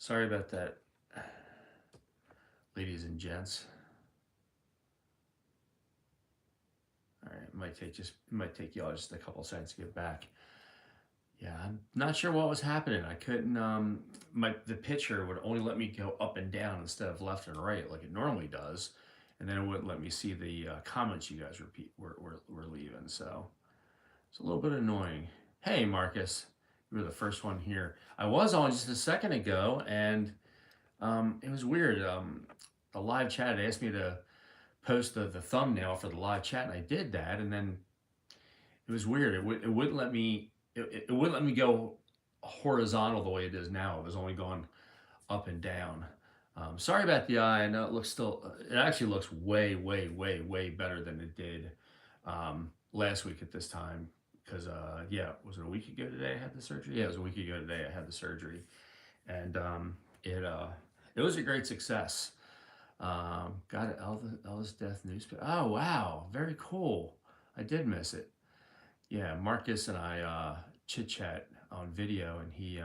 Sorry about that, ladies and gents. All right, it might take y'all just a couple seconds to get back. Yeah, I'm not sure what was happening. I couldn't. The picture would only let me go up and down instead of left and right like it normally does, and then it wouldn't let me see the comments you guys were leaving. So it's a little bit annoying. Hey, Marcus, you were the first one here. I was on just a second ago, and it was weird. The live chat asked me to post the thumbnail for the live chat, and I did that, and then it was weird. It wouldn't let me it wouldn't let me go horizontal the way it is now. It was only going up and down. Sorry about the eye. I know it actually looks way better than it did last week at this time. Because yeah, was it a week ago today I had the surgery? Yeah, it was a week ago today I had the surgery, and it was a great success. Got it. Elvis death newspaper. Oh wow, very cool. I did miss it. Yeah, Marcus and I chit chat on video, and he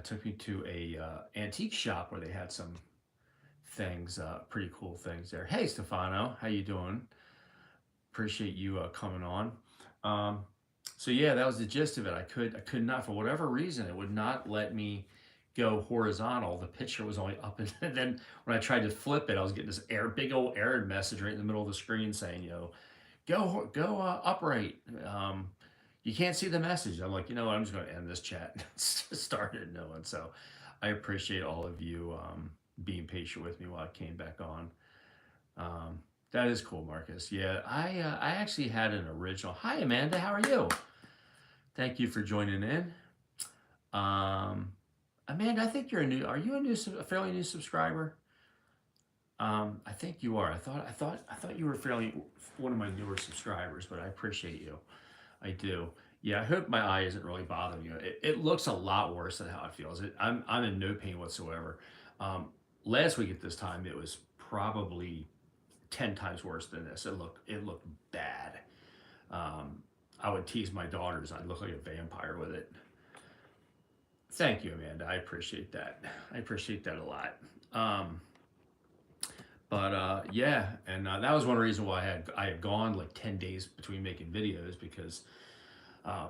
took me to a antique shop where they had some things, pretty cool things there. Hey, Stefano, how you doing? Appreciate you coming on. Um, so yeah, that was the gist of it. I could not, for whatever reason, it would not let me go horizontal. The picture was only up, and then when I tried to flip it, I was getting this big old error message right in the middle of the screen saying, go upright. You can't see the message. I'm like, I'm just going to end this chat and start a new one. So I appreciate all of you being patient with me while I came back on. Um, that is cool, Marcus. Yeah, I actually had an original. Hi, Amanda. How are you? Thank you for joining in. Um, Amanda, I think you're a new. Are you a fairly new subscriber? I think you are. I thought you were fairly one of my newer subscribers, but I appreciate you. I do. Yeah, I hope my eye isn't really bothering you. It looks a lot worse than how it feels. I'm in no pain whatsoever. Um, Last week at this time, it was probably 10 times worse than this. It looked bad. Um, I would tease my daughters. I'd look like a vampire with it. Thank you, Amanda. I appreciate that. I appreciate that a lot. Um, but yeah, and that was one reason why I had gone like 10 days between making videos because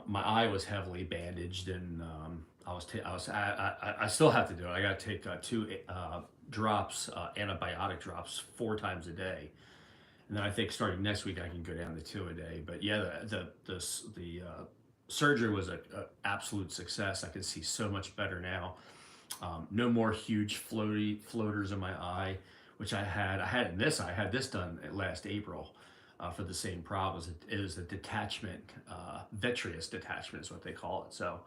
my eye was heavily bandaged, and I still have to do it. I got to take two drops, antibiotic drops, 4 times a day, and then I think starting next week I can go down to 2 a day. But yeah, the surgery was a absolute success. I can see so much better now. No more huge floaters in my eye, which I had. I had this done last April for the same problem. It was a detachment, vitreous detachment is what they call it. So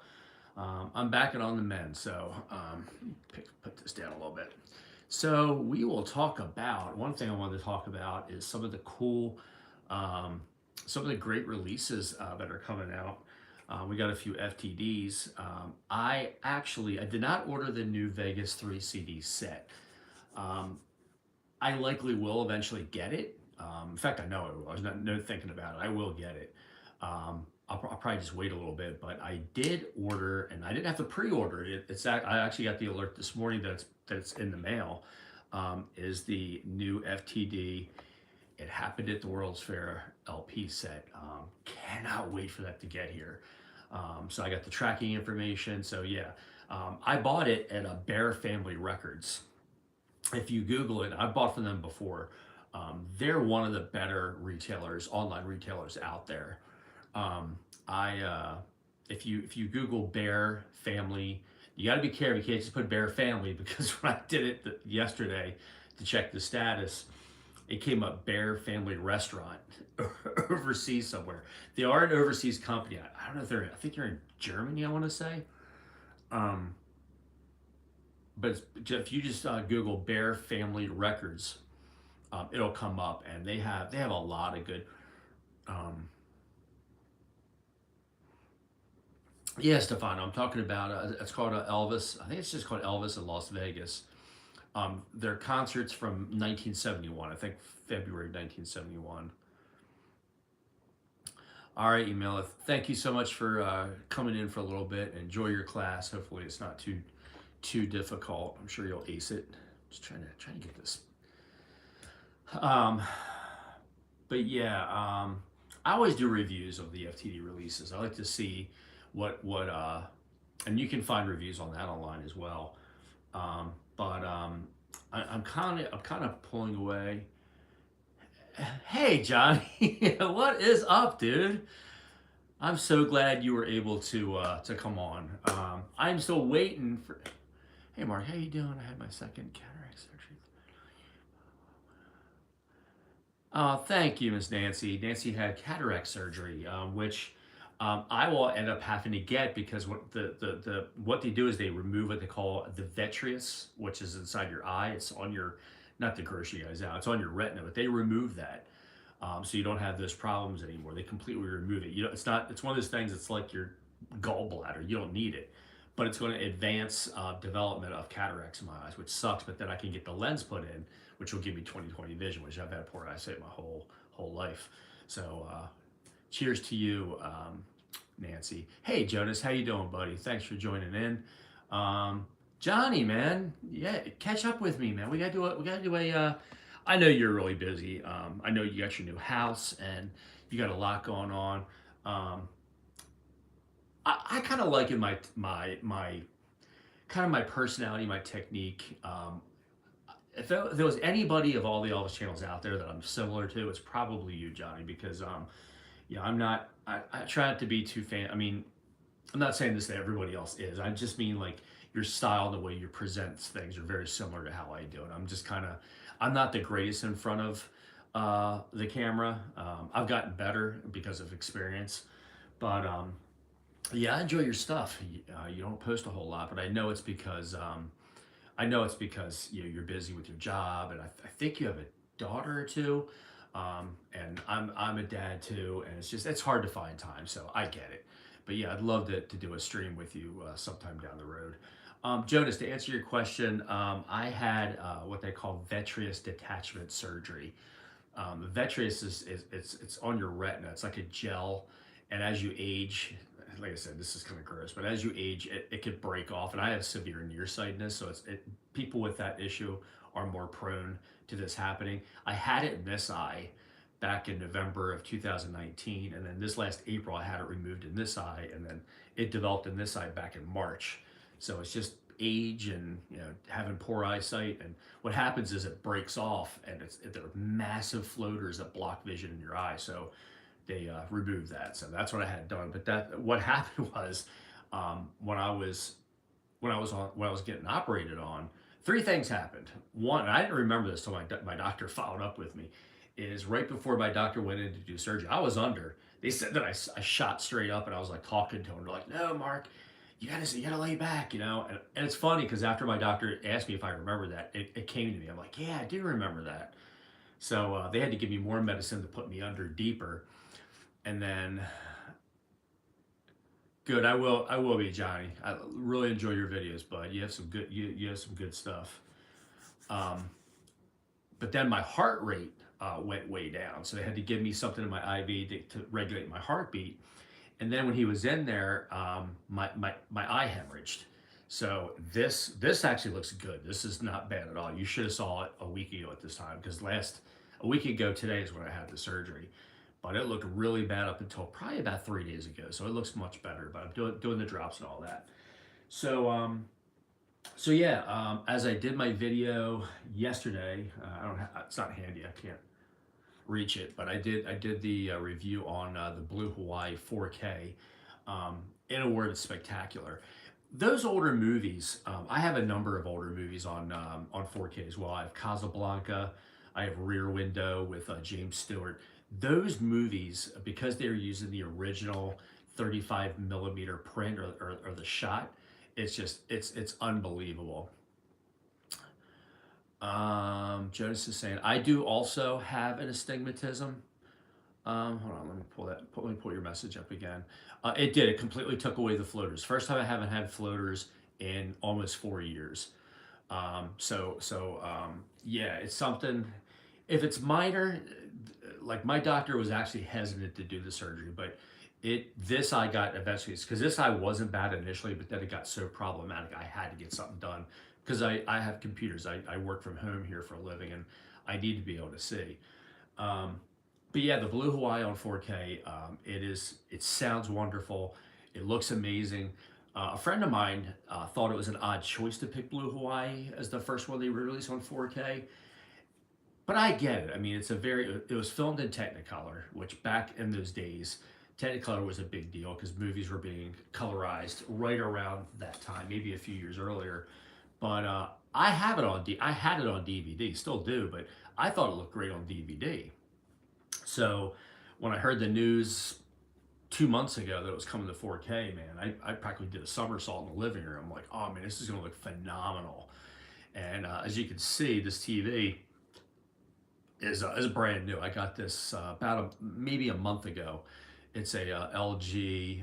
I'm back and on the mend. So put this down a little bit. So we will talk about, one thing I wanted to talk about is um, some of the great releases that are coming out. We got a few FTDs. I did not order the new Vegas 3 CD set. Um, I likely will eventually get it. In fact, I know I will. I was not no thinking about it. I will get it. I'll probably just wait a little bit, but I did order, and I didn't have to pre-order it. I actually got the alert this morning that it's in the mail. Is the new FTD? It happened at the World's Fair LP set. Cannot wait for that to get here. So I got the tracking information. So yeah, I bought it at a Bear Family Records. If you Google it, I've bought from them before. They're one of the better retailers, online retailers out there. I if you Google Bear Family, you got to be careful. You can't just put Bear Family because when I did it yesterday to check the status, it came up Bear Family Restaurant overseas somewhere. They are an overseas company. I don't know if I think they're in Germany, I want to say. Um, but if you just Google Bear Family Records, it'll come up, and they have a lot of good. Um, yeah, Stefano, I'm talking about. It's called Elvis. I think it's just called Elvis in Las Vegas. Their concerts from 1971. I think February 1971. All right, Emila. Thank you so much for coming in for a little bit. Enjoy your class. Hopefully, it's not too too difficult. I'm sure you'll ace it. Just trying to get this. Um, but yeah, I always do reviews of the FTD releases. I like to see what and you can find reviews on that online as well. But I'm kind of pulling away. Hey Johnny, what is up, dude? I'm so glad you were able to come on. I'm still waiting for. Hey Mark, how you doing? I had my second cataract surgery. Thank you, Miss Nancy. Nancy had cataract surgery, which I will end up having to get because what they do is they remove what they call the vitreous, which is inside your eye. It's on your, not to gross you guys out, it's on your retina, but they remove that. So you don't have those problems anymore. They completely remove it. You know, it's not. It's one of those things. It's like your gallbladder. You don't need it, but it's going to advance development of cataracts in my eyes, which sucks. But then I can get the lens put in, which will give me 20/20 vision, which I've had poor eyesight my whole life. So cheers to you, Nancy. Hey Jonas, how you doing, buddy? Thanks for joining in. Johnny, man, yeah, catch up with me, man. We gotta do a. I know you're really busy. I know you got your new house and you got a lot going on. Um, I kind of like in my kind of my personality, my technique. If there was anybody of all the Elvis channels out there that I'm similar to, it's probably you, Johnny, because yeah, I'm not. I try not to be too fan. I mean, I'm not saying this that everybody else is. I just mean like your style, the way you present things are very similar to how I do it. I'm just kind of, I'm not the greatest in front of the camera. I've gotten better because of experience, but yeah, I enjoy your stuff. You don't post a whole lot, but I know it's because you're busy with your job, and I think you have a daughter or two, and I'm a dad too, and it's hard to find time, so I get it. But yeah, I'd love to do a stream with you sometime down the road. Jonas, to answer your question, I had what they call vitreous detachment surgery. Vitreous it's on your retina. It's like a gel, and as you age, like I said, this is kind of gross, but as you age, it could break off. And I have severe nearsightedness, so people with that issue are more prone to this happening. I had it in this eye back in November of 2019, and then this last April I had it removed in this eye, and then it developed in this eye back in March. So it's just age and having poor eyesight, and what happens is it breaks off, and there are massive floaters that block vision in your eye. So they removed that. So that's what I had done. But what happened was when I was getting operated on, three things happened. One, and I didn't remember this till my doctor followed up with me, is right before my doctor went in to do surgery, I was under. They said that I shot straight up, and I was like talking to him. They're like, "No, Mark, you gotta lay back," And it's funny because after my doctor asked me if I remember that, it came to me. I'm like, "Yeah, I do remember that." So they had to give me more medicine to put me under deeper, and then good. I will be, Johnny. I really enjoy your videos, bud. You have some good stuff. Um, but then my heart rate went way down, so they had to give me something in my IV to regulate my heartbeat. And then when he was in there, my eye hemorrhaged. So this actually looks good. This is not bad at all. You should have saw it a week ago at this time, because a week ago today is when I had the surgery. But it looked really bad up until probably about 3 days ago. So it looks much better. But I'm doing the drops and all that. So yeah, as I did my video yesterday, it's not handy. I can't reach it, but I did the review on the Blue Hawaii 4K. In a word, it's spectacular. Those older movies, I have a number of older movies on 4K as well. I have Casablanca, I have Rear Window with James Stewart. Those movies, because they're using the original 35 millimeter print or the shot, it's unbelievable. Jonas is saying, I do also have an astigmatism. Hold on, let me pull your message up again. It completely took away the floaters. First time I haven't had floaters in almost 4 years. Yeah, it's something, if it's minor, like my doctor was actually hesitant to do the surgery, but This I got eventually, because this I wasn't bad initially, but then it got so problematic I had to get something done, because I have computers. I work from home here for a living, and I need to be able to see. Um, but yeah, the Blue Hawaii on 4K, it sounds wonderful. It looks amazing. A friend of mine thought it was an odd choice to pick Blue Hawaii as the first one they released on 4K. But I get it. I mean, it was filmed in Technicolor, which back in those days, Technicolor was a big deal because movies were being colorized right around that time, maybe a few years earlier. But I had it on DVD, still do, but I thought it looked great on DVD. So when I heard the news 2 months ago that it was coming to 4K, man, I practically did a somersault in the living room. I'm like, oh man, this is going to look phenomenal. And as you can see, this TV is brand new. I got this maybe a month ago. It's a LG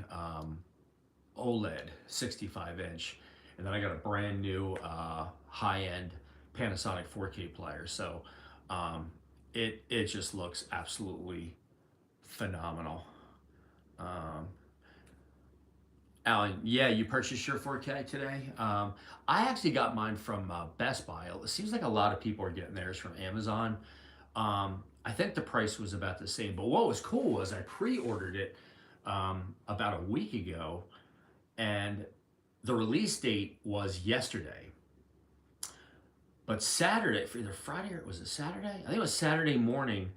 OLED 65 inch, and then I got a brand new high end Panasonic 4K player. So it just looks absolutely phenomenal. Um, Alan, yeah, you purchased your 4K today. I actually got mine from Best Buy. It seems like a lot of people are getting theirs from Amazon. I think the price was about the same, but what was cool was I pre-ordered it about a week ago, and the release date was yesterday. But Saturday, for either Friday or was it Saturday? I think it was Saturday morning.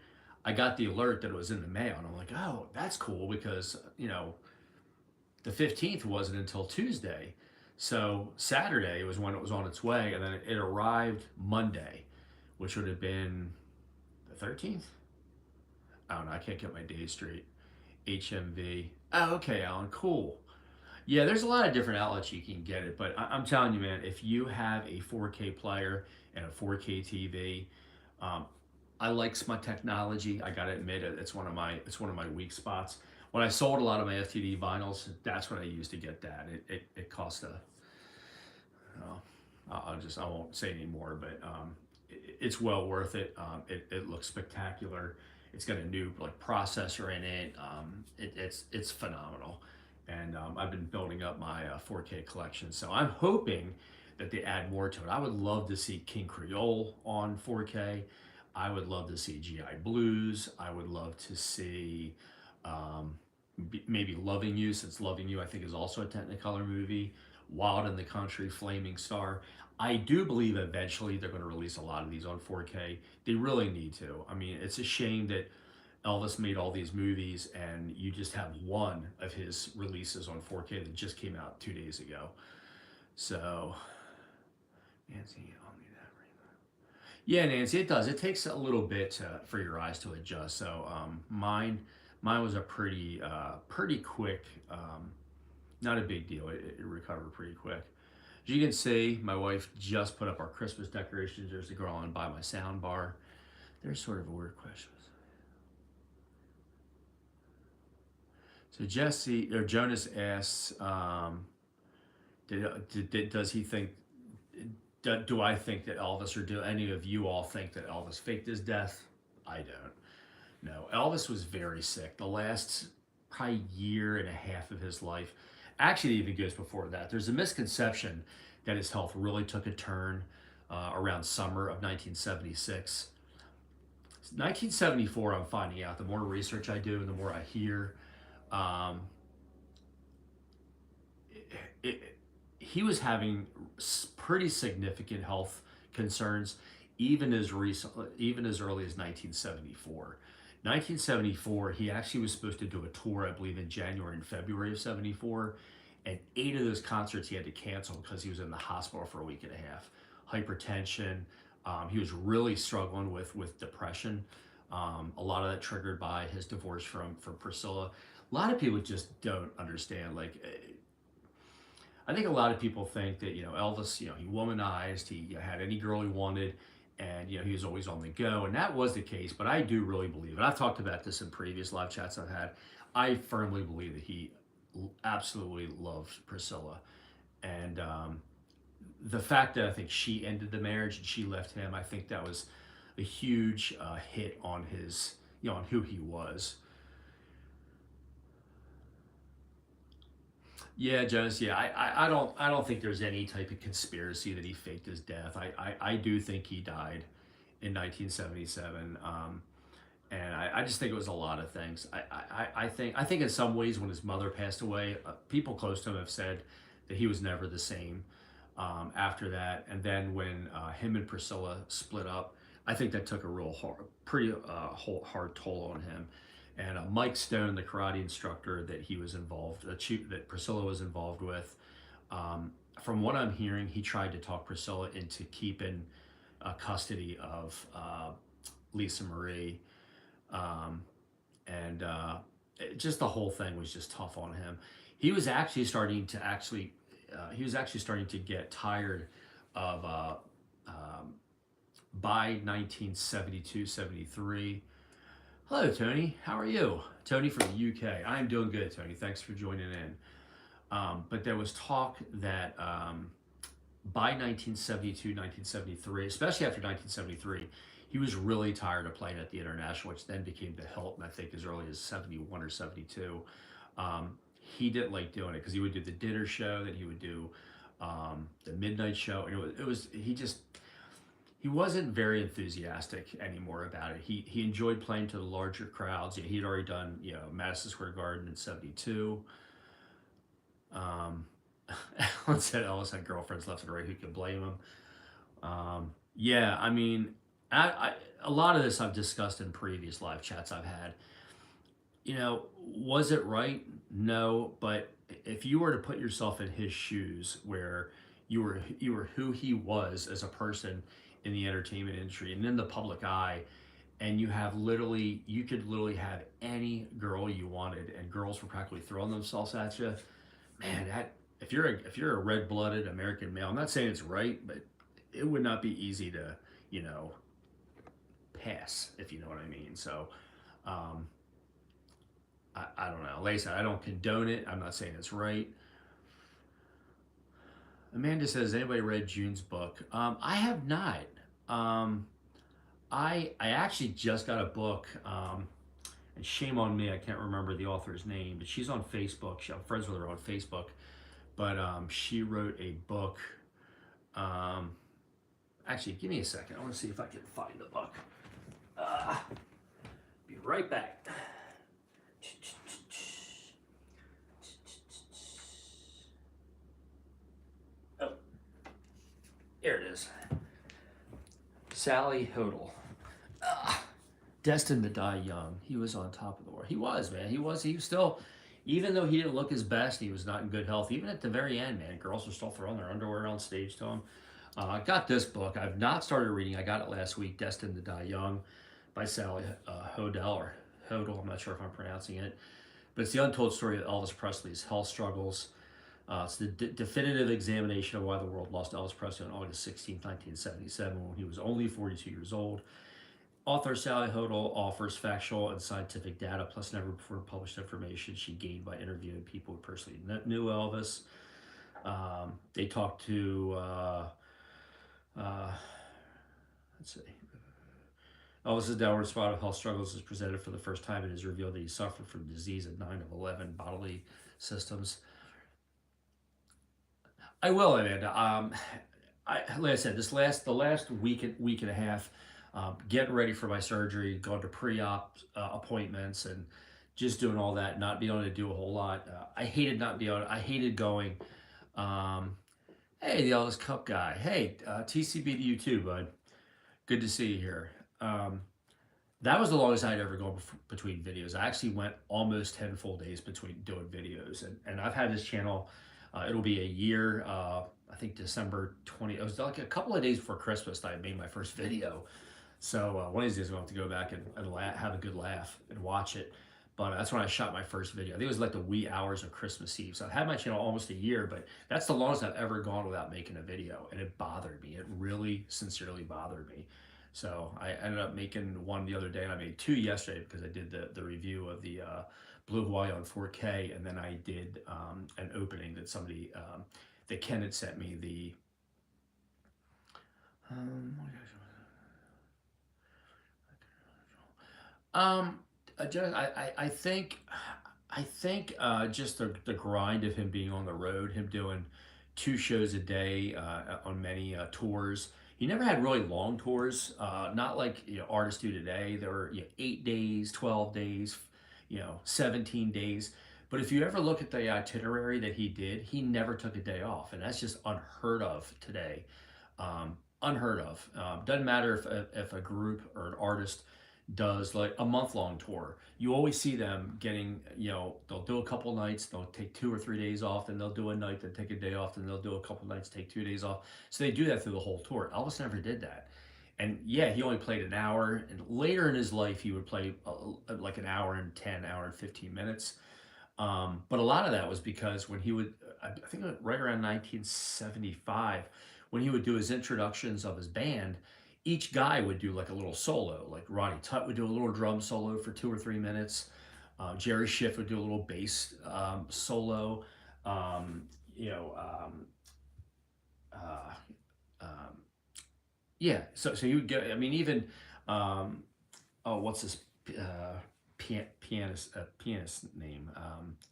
I got the alert that it was in the mail, and I'm like, oh, that's cool because the 15th wasn't until Tuesday. So Saturday was when it was on its way, and then it arrived Monday, which would have been the 13th. I don't know. I can't get my days straight. HMV. Oh, okay, Alan. Cool. Yeah, there's a lot of different outlets you can get it, but I'm telling you, man, if you have a 4K player and a 4K TV, um, I like my technology. I gotta admit it. It's one of my weak spots. When I sold a lot of my FTD vinyls, that's what I used to get that. It cost a. Uh, I won't say anymore, but it's well worth it. It looks spectacular. It's got a new like processor in it. It's phenomenal, and I've been building up my 4K collection. So I'm hoping that they add more to it. I would love to see King Creole on 4K. I would love to see GI Blues. I would love to see um, maybe Loving You, since Loving You I think is also a Technicolor movie. Wild in the Country, Flaming Star. I do believe eventually they're going to release a lot of these on 4K. They really need to. I mean, it's a shame that Elvis made all these movies and you just have one of his releases on 4K that just came out 2 days ago. So, Nancy, I'll need that right now. Yeah, Nancy, it does. It takes a little bit for your eyes to adjust. So, mine was a pretty quick, not a big deal. It recovered pretty quick. As you can see, my wife just put up our Christmas decorations. There's the girl on by my sound bar. There's sort of a weird question. So Jesse or Jonas asks, does he think? Do I think that Elvis, or do any of you all think that Elvis faked his death? I don't. No, Elvis was very sick. The last probably year and a half of his life, actually, it even goes before that. There's a misconception that his health really took a turn around summer of 1976. 1974, I'm finding out, the more research I do and the more I hear, um, it, he was having pretty significant health concerns even as early as 1974. 1974, he actually was supposed to do a tour, I believe, in January and February of 74. And 8 of those concerts he had to cancel because he was in the hospital for a week and a half. Hypertension. He was really struggling with depression. A lot of that triggered by his divorce from Priscilla. A lot of people just don't understand. Like, I think a lot of people think that, Elvis, he womanized, he had any girl he wanted, and, he was always on the go. And that was the case, but I do really believe, and I've talked about this in previous live chats I've had, I firmly believe that he absolutely loved Priscilla. And the fact that I think she ended the marriage and she left him, I think that was a huge hit on his, on who he was. Yeah, Jonas. Yeah, I don't think there's any type of conspiracy that he faked his death. I do think he died in 1977. And I just think it was a lot of things. I think in some ways when his mother passed away, people close to him have said that he was never the same after that. And then when him and Priscilla split up, I think that took a real hard, pretty hard toll on him. And Mike Stone, the karate instructor that he was involved, that Priscilla was involved with, from what I'm hearing, he tried to talk Priscilla into keeping custody of Lisa Marie, um, and just the whole thing was just tough on him. He was actually starting to get tired of by 1972, 73. Hello, Tony. How are you? Tony from the UK. I'm doing good, Tony. Thanks for joining in. But there was talk that by 1972, 1973, especially after 1973, he was really tired of playing at the International, which then became the Hilton, I think, as early as 71 or 72. He didn't like doing it because he would do the dinner show, then he would do the midnight show. And he wasn't very enthusiastic anymore about it. He enjoyed playing to the larger crowds. Yeah, he'd already done Madison Square Garden in 72. Um, Alan said Elvis had girlfriends left and right. Who could blame him? Yeah, I mean, a lot of this I've discussed in previous live chats I've had. Was it right? No, but if you were to put yourself in his shoes, where you were who he was as a person in the entertainment industry and in the public eye, and you could literally have any girl you wanted, and girls were practically throwing themselves at you. Man, that if you're a red blooded American male, I'm not saying it's right, but it would not be easy to you know pass, if you know what I mean. So. Um, I don't know. Like I said, I don't condone it. I'm not saying it's right. Amanda says, anybody read June's book? I have not. Um, I actually just got a book, and shame on me, I can't remember the author's name, but she's on Facebook. I'm friends with her on Facebook. But she wrote a book. Um, Actually, give me a second. I want to see if I can find the book. Uh, be right back. Oh, here it is. Sally Hodel. Destined to die young. He was on top of the world. He was, man. He was still, even though he didn't look his best, he was not in good health. Even at the very end, man, girls were still throwing their underwear on stage to him. I got this book. I've not started reading. I got it last week. Destined to Die Young by Sally Hodel, or Hodel. I'm not sure if I'm pronouncing it. But it's the untold story of Elvis Presley's health struggles. It's the definitive examination of why the world lost Elvis Presley on August 16, 1977, when he was only 42 years old. Author Sally Hodel offers factual and scientific data, plus never before published information she gained by interviewing people who personally knew Elvis. They talked to, let's see, Elvis's downward spiral of health struggles is presented for the first time. It is revealed that he suffered from disease in 9 of 11 bodily systems. I will, Amanda. Like I said, the last week and a half, getting ready for my surgery, going to pre-op appointments, and just doing all that, not being able to do a whole lot. I hated not being able. I hated going. Um, hey, the Elvis Cup guy. Hey, TCB to you too, bud. Good to see you here. That was the longest I'd ever gone between videos. I actually went almost 10 full days between doing videos, and I've had this channel. It'll be a year. I think December 20. It was like a couple of days before Christmas that I made my first video. So one of these days we'll have to go back and have a good laugh and watch it. But that's when I shot my first video. I think it was like the wee hours of Christmas Eve. So I've had my channel almost a year, but that's the longest I've ever gone without making a video. And it bothered me. It really sincerely bothered me. So I ended up making one the other day, and I made two yesterday because I did the review of the Blue Hawaii on 4K, and then I did an opening that somebody, that Ken had sent me the, um, I think I think just the grind of him being on the road, him doing 2 shows a day on many tours. He never had really long tours, not like artists do today. There were 8 days, 12 days, 17 days. But if you ever look at the itinerary that he did, he never took a day off, and that's just unheard of today. Unheard of. Doesn't matter if a group or an artist does like a month-long tour. You always see them getting, they'll do a couple nights, they'll take 2 or 3 days off, then they'll do a night, then take a day off, then they'll do a couple nights, take 2 days off. So they do that through the whole tour. Elvis never did that. And yeah, he only played an hour. And later in his life, he would play like an hour and 10, hour and 15 minutes. But a lot of that was because when he would, I think right around 1975, when he would do his introductions of his band, each guy would do like a little solo. Like Ronnie Tutt would do a little drum solo for 2 or 3 minutes. Jerry Schiff would do a little bass solo. Um, you know, um, uh, um, yeah. So you would get. I mean, even um, oh, what's his uh, pianist name?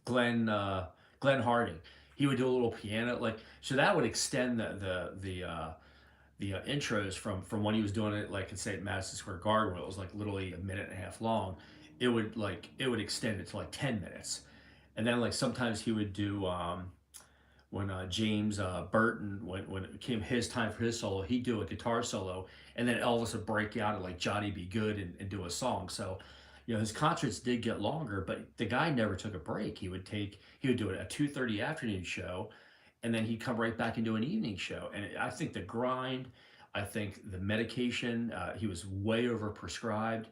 Glenn Harding. He would do a little piano, like so that would extend the intros from when he was doing it, like say at Madison Square Garden, where it was like literally a minute and a half long. It would extend it to like 10 minutes, and then like sometimes he would do when James Burton, when it came his time for his solo, he'd do a guitar solo, and then Elvis would break out and like Johnny Be Good and do a song. So, his concerts did get longer, but the guy never took a break. He would do a 2:30 afternoon show, and then he'd come right back into an evening show. And I think the grind, I think the medication, he was way over prescribed.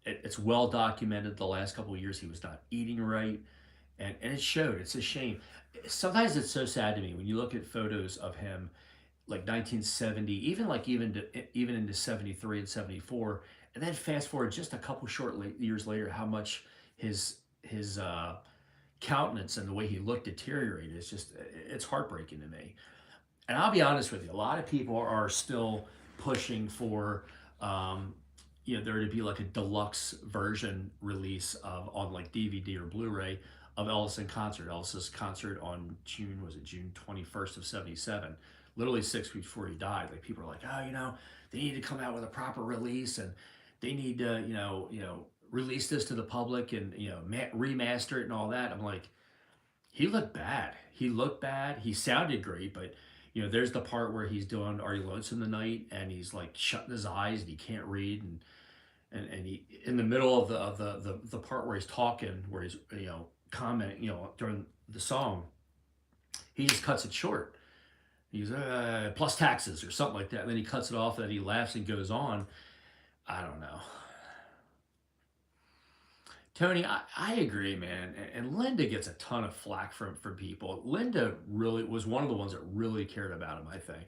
It's well documented the last couple of years he was not eating right, and it showed. It's a shame. Sometimes it's so sad to me when you look at photos of him like 1970, even into 73 and 74, and then fast forward just a couple years later, how much his countenance and the way he looked deteriorated. It's heartbreaking to me. And I'll be honest with you, a lot of people are still pushing for there to be like a deluxe version release of on like DVD or Blu-ray of Elvis in concert. Elvis's concert on June 21st of 77, literally 6 weeks before he died. Like people are like, oh, they need to come out with a proper release, and they need to, release this to the public and remaster it and all that. I'm like, he looked bad. He looked bad. He sounded great, but there's the part where he's doing "Are You Lonesome Tonight" and he's like shutting his eyes and he can't read, and he in the middle of the part where he's talking, where he's commenting, during the song, he just cuts it short. He's plus taxes or something like that, and then he cuts it off, and then he laughs and goes on. I don't know. Tony, I agree, man. And Linda gets a ton of flack from people. Linda really was one of the ones that really cared about him, I think.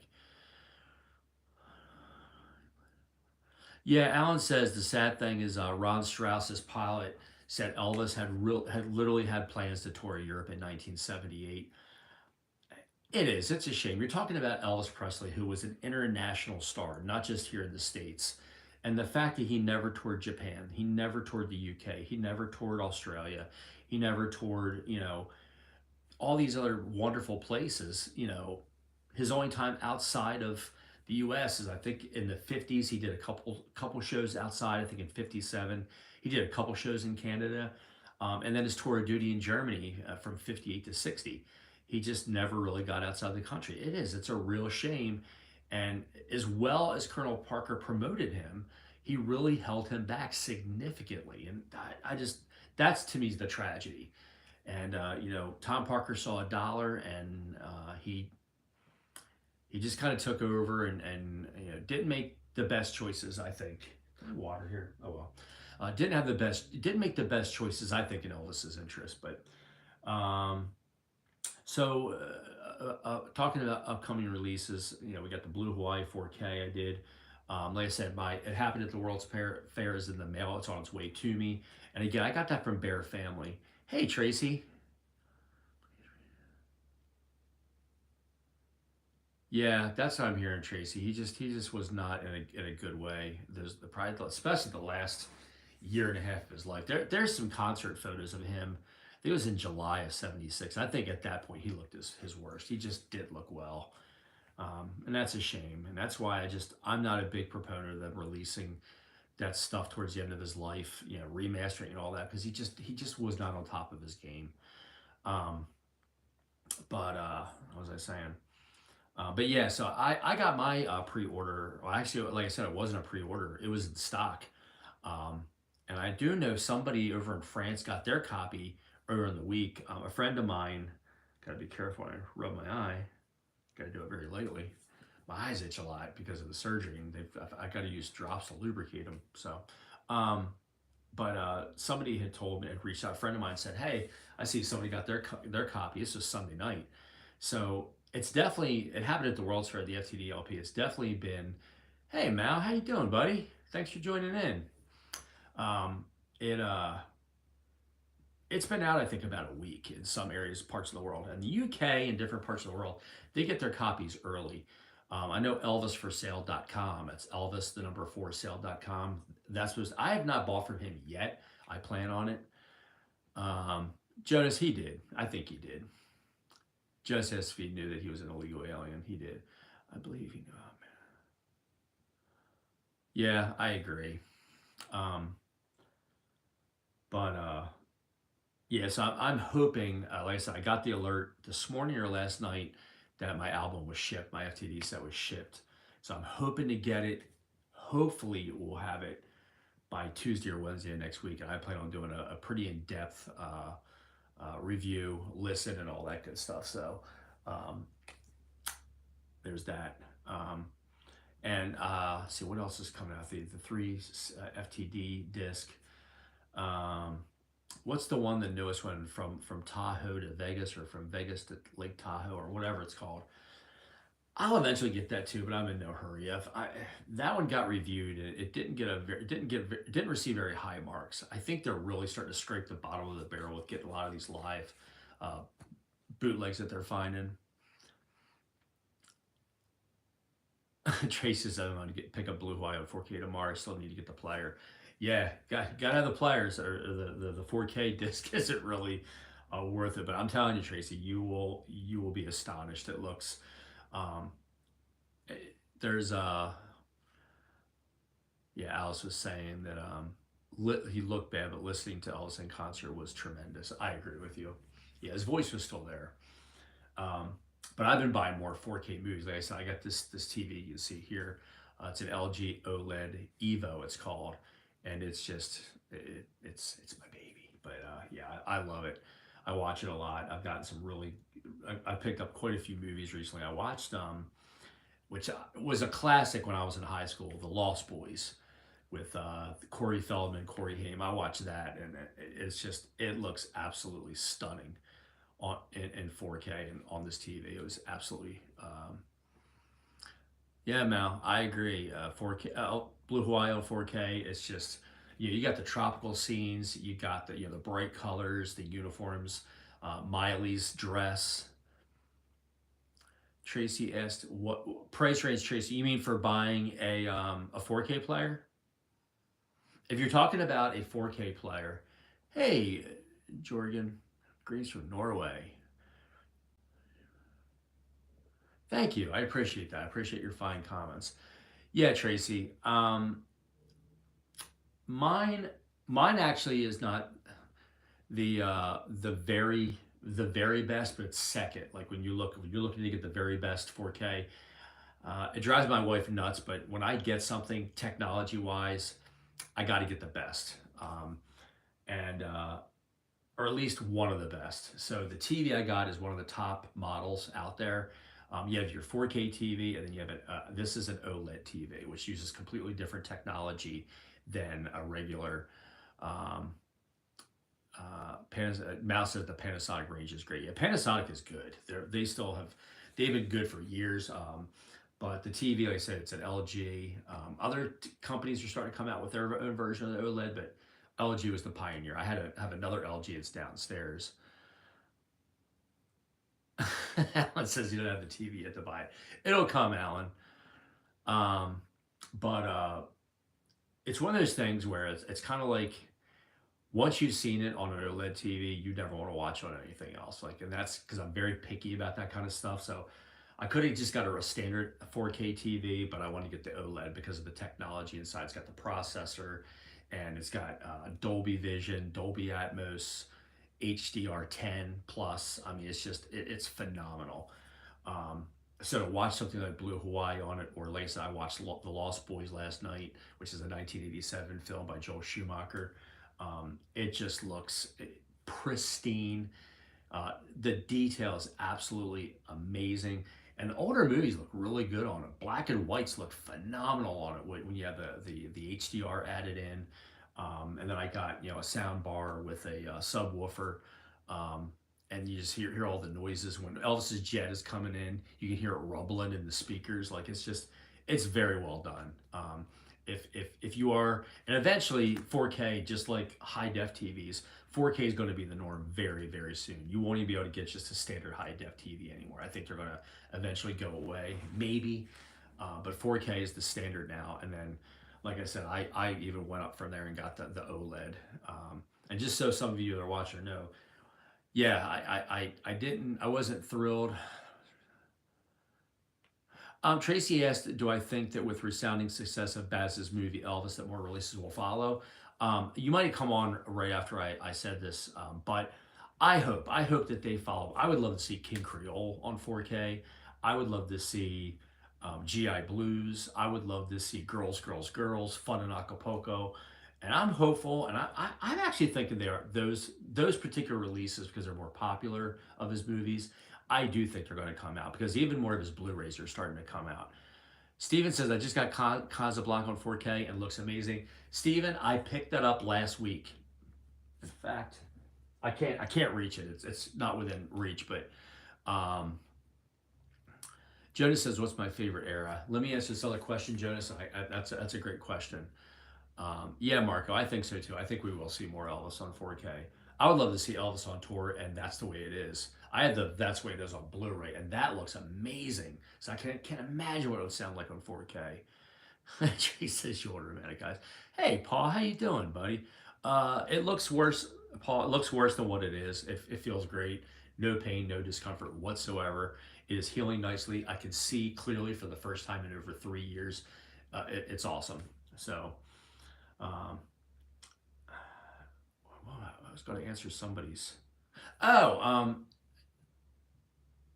Yeah, Alan says the sad thing is Ron Strauss's pilot said Elvis had literally had plans to tour Europe in 1978. It is. It's a shame. You're talking about Elvis Presley, who was an international star, not just here in the States. And the fact that he never toured Japan, he never toured the UK, he never toured Australia, he never toured, all these other wonderful places. His only time outside of the US is, I think, in the 50s. He did a couple shows outside. I think in 57 he did a couple shows in Canada, and then his tour of duty in Germany from 58 to 60. He just never really got outside the country. It's a real shame. And as well as Colonel Parker promoted him, he really held him back significantly. And I just, that's to me the tragedy. And Tom Parker saw a dollar, and he just kind of took over, and didn't make the best choices, I think. Water here. Oh well. Didn't make the best choices, I think, in Elvis's interest. But so talking about upcoming releases, we got the Blue Hawaii 4K. I did. Like I said, it happened at the World's Fair is in the mail. It's on its way to me. And again, I got that from Bear Family. Hey, Tracy. Yeah, that's what I'm hearing, Tracy. He just was not in a good way. There's probably, especially the last year and a half of his life. There's some concert photos of him think it was in July of '76. I think at that point he looked his worst. He just didn't look well. And that's a shame. And that's why I'm not a big proponent of them releasing that stuff towards the end of his life, remastering and all that, because he just was not on top of his game. Um, but what was I saying? But yeah, so I got my pre-order. Well, actually, like I said, it wasn't a pre-order; it was in stock. Um, and I do know somebody over in France got their copy earlier in the week. A friend of mine, gotta be careful when I rub my eye. Gotta do it very lightly. My eyes itch a lot because of the surgery, and I got to use drops to lubricate them. So, um, but somebody had told me, had reached out. A friend of mine said, "Hey, I see somebody got their copy. This was Sunday night, so it's definitely it happened at the World's Fair, the FTD LP. It's definitely been, hey Mal, how you doing, buddy? Thanks for joining in. Um, it it's been out, I think, about a week in some areas, parts of the world. And the UK and different parts of the world, they get their copies early. I know ElvisForSale.com. It's Elvis, the number 4sale.com. That's what I have not bought from him yet. I plan on it. Um, Jonas, he did. I think he did. Jonas asked if he knew that he was an illegal alien. He did. I believe he knew. Oh, man. Yeah, I agree. Um, but yeah, so I'm hoping, like I said, I got the alert this morning or last night that my album was shipped, my FTD set was shipped. So I'm hoping to get it. Hopefully, we'll have it by Tuesday or Wednesday of next week. And I plan on doing a pretty in depth review, listen, and all that good stuff. So um, there's that. And see what else is coming out. The three FTD disc. Um, What's the one, the newest one, from Tahoe to Vegas, or from Vegas to Lake Tahoe, or whatever it's called? I'll eventually get that too, but I'm in no hurry. That one got reviewed, and it didn't get it didn't receive very high marks. I think they're really starting to scrape the bottom of the barrel with getting a lot of these live uh, bootlegs that they're finding. Trace says I'm going to pick up Blue Hawaii on 4K tomorrow. I still need to get the player. Yeah, got to have the players, or the 4K disc isn't really worth it. But I'm telling you, Tracy, you will be astonished. It looks um, there's yeah. Alice was saying that he looked bad, but listening to Elvis in concert was tremendous. I agree with you. Yeah, his voice was still there. Um, but I've been buying more 4K movies. Like I said, I got this TV you see here. It's an LG OLED Evo, it's called, and it's just it's my baby. But yeah, I love it. I watch it a lot. I've gotten some really. I picked up quite a few movies recently. I watched which was a classic when I was in high school, The Lost Boys, with Corey Feldman, Corey Haim. I watched that, and it looks absolutely stunning in 4K and on this TV. It was absolutely yeah, Mal. I agree. 4K Blue Hawaii on 4K. It's just you got the tropical scenes. You got the bright colors, the uniforms. Miley's dress. Tracy asked what price range. Tracy, you mean for buying a 4K player? If you're talking about a 4K player, hey, Jorgen, greetings from Norway. Thank you. I appreciate that. I appreciate your fine comments. Yeah, Tracy. Mine mine actually is not the very best, but it's second. Like when you're looking to get the very best 4K, it drives my wife nuts. But when I get something technology wise, I got to get the best, and or at least one of the best. So the TV I got is one of the top models out there. You have your 4K TV, and then you have this is an OLED TV, which uses completely different technology than a regular. Um, Mouse says the Panasonic range is great. Yeah, Panasonic is good. They've been good for years. But the TV, like I said, it's an LG. Other companies are starting to come out with their own version of the OLED, but LG was the pioneer. I had to have another LG. It's downstairs. Alan says you don't have the TV yet to buy it. It'll come, Alan. But it's one of those things where it's kind of like once you've seen it on an OLED TV, you never want to watch it on anything else. Like, and that's because I'm very picky about that kind of stuff. So I could have just got a standard 4K TV, but I wanted to get the OLED because of the technology inside. It's got the processor, and it's got Dolby Vision, Dolby Atmos, HDR10 plus. I mean, it's just it's phenomenal. Um, so to watch something like Blue Hawaii on it, or like I said, I watched The Lost Boys last night, which is a 1987 film by Joel Schumacher. It just looks pristine. The detail is absolutely amazing. And the older movies look really good on it. Black and whites look phenomenal on it when you have the HDR added in. And then I got a sound bar with a subwoofer, and you just hear all the noises when Elvis's jet is coming in. You can hear it rumbling in the speakers. Like it's very well done. If you are, and eventually 4K, just like high def TVs, 4K is going to be the norm very, very soon. You won't even be able to get just a standard high def TV anymore. I think they're going to eventually go away, maybe, but 4K is the standard now. And then, like I said, I even went up from there and got the OLED. And just so some of you that are watching know, yeah, I wasn't thrilled. Tracy asked, "Do I think that with resounding success of Baz's movie Elvis, that more releases will follow?" You might have come on right after I said this, but I hope that they follow. I would love to see King Creole on 4K. I would love to see GI Blues. I would love to see Girls, Girls, Girls, Fun in Acapulco. And I'm hopeful, and I'm actually thinking they are those particular releases because they're more popular of his movies. I do think they're going to come out because even more of his Blu-rays are starting to come out. Steven says, I just got Casablanca on 4K and looks amazing. Steven, I picked that up last week. In fact, I can't reach it. It's not within reach, but Jonas says, what's my favorite era? Let me answer this other question, Jonas. That's a great question. Yeah, Marco, I think so too. I think we will see more Elvis on 4K. I would love to see Elvis on tour, and that's the way it is. I had the That's the way it is on Blu-ray, and that looks amazing. So I can't imagine what it would sound like on 4K. Jay says you're dramatic, guys. Hey, Paul, how you doing, buddy? It looks worse, Paul. It looks worse than what it is. It feels great. No pain, no discomfort whatsoever. It is healing nicely. I can see clearly for the first time in over 3 years. It's awesome. So, I was going to answer somebody's. Oh,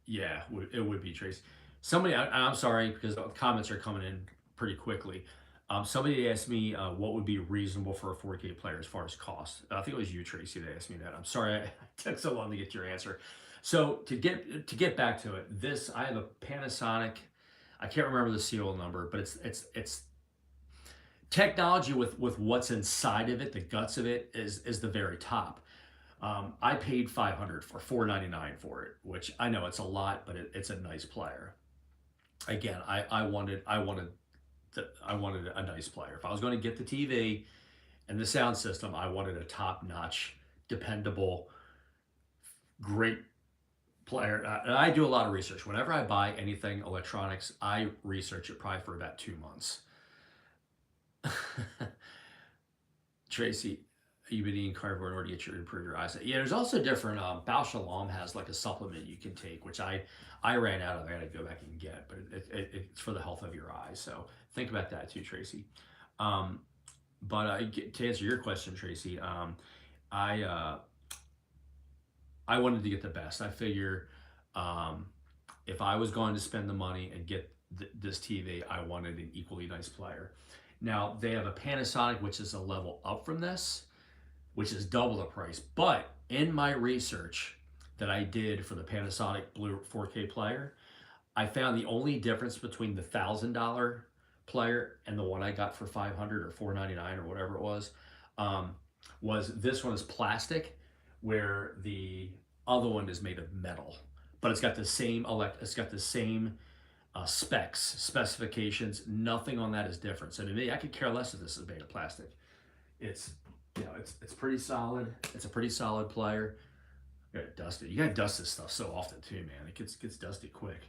yeah, it would be Trace. Somebody, I'm sorry because the comments are coming in pretty quickly. Somebody asked me what would be reasonable for a 4K player as far as cost. I think it was you, Tracy, that asked me that. I'm sorry I took so long to get your answer. So to get back to it, I have a Panasonic. I can't remember the serial number, but it's technology with what's inside of it. The guts of it is the very top. I paid $499 for it, which I know it's a lot, but it's a nice player. Again, I wanted a nice player. If I was going to get the TV and the sound system, I wanted a top-notch, dependable, great player. And I do a lot of research. Whenever I buy anything electronics, I research it probably for about 2 months. Tracy, you've been eating carnivore in order to improve your eyesight. Yeah, there's also different. Bal Shalom has like a supplement you can take, which I ran out of. I got to go back and get, but it's for the health of your eyes. So think about that too, Tracy. But to answer your question, Tracy, I wanted to get the best. I figure if I was going to spend the money and get this TV, I wanted an equally nice player. Now they have a Panasonic, which is a level up from this, which is double the price. But in my research that I did for the Panasonic Blue 4K player, I found the only difference between the $1,000 player and the one I got for $500 or $499 or whatever it was this one is plastic, where the other one is made of metal. But it's got the same specifications. Nothing on that is different. So to me, I could care less if this is made of plastic. It's it's pretty solid. It's a pretty solid player. You gotta dust it. You gotta dust this stuff so often too, man. It gets dusty quick.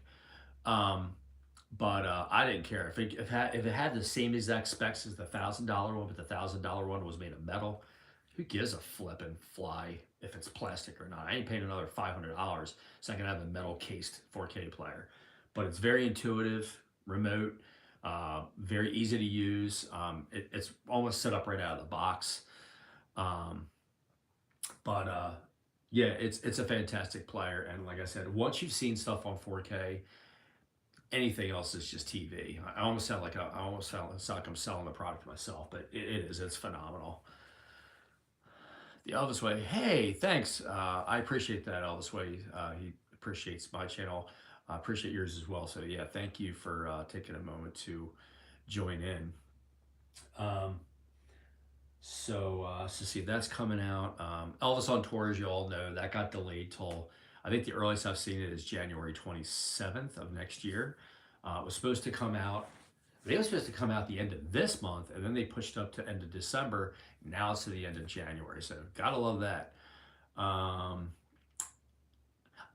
But I didn't care if it had the same exact specs as the $1,000 one, but the $1,000 one was made of metal. who gives a flippin' fly if it's plastic or not? I ain't paying another $500 so I can have a metal cased 4K player. But it's very intuitive, remote, very easy to use. It's almost set up right out of the box. Um, but yeah, it's a fantastic player. And like I said, once you've seen stuff on 4K, anything else is just TV. I almost sound like I'm selling the product myself, but it is. It's phenomenal. The Elvis Way. Hey, thanks. I appreciate that, Elvis Way. He appreciates my channel. I appreciate yours as well. So yeah, thank you for taking a moment to join in. Um, so see, that's coming out. Elvis on tour, as you all know, that got delayed till I think the earliest I've seen it is January 27th of next year. It was supposed to come out. They were supposed to come out the end of this month, and then they pushed up to end of December. Now it's to the end of January. So gotta love that. Um,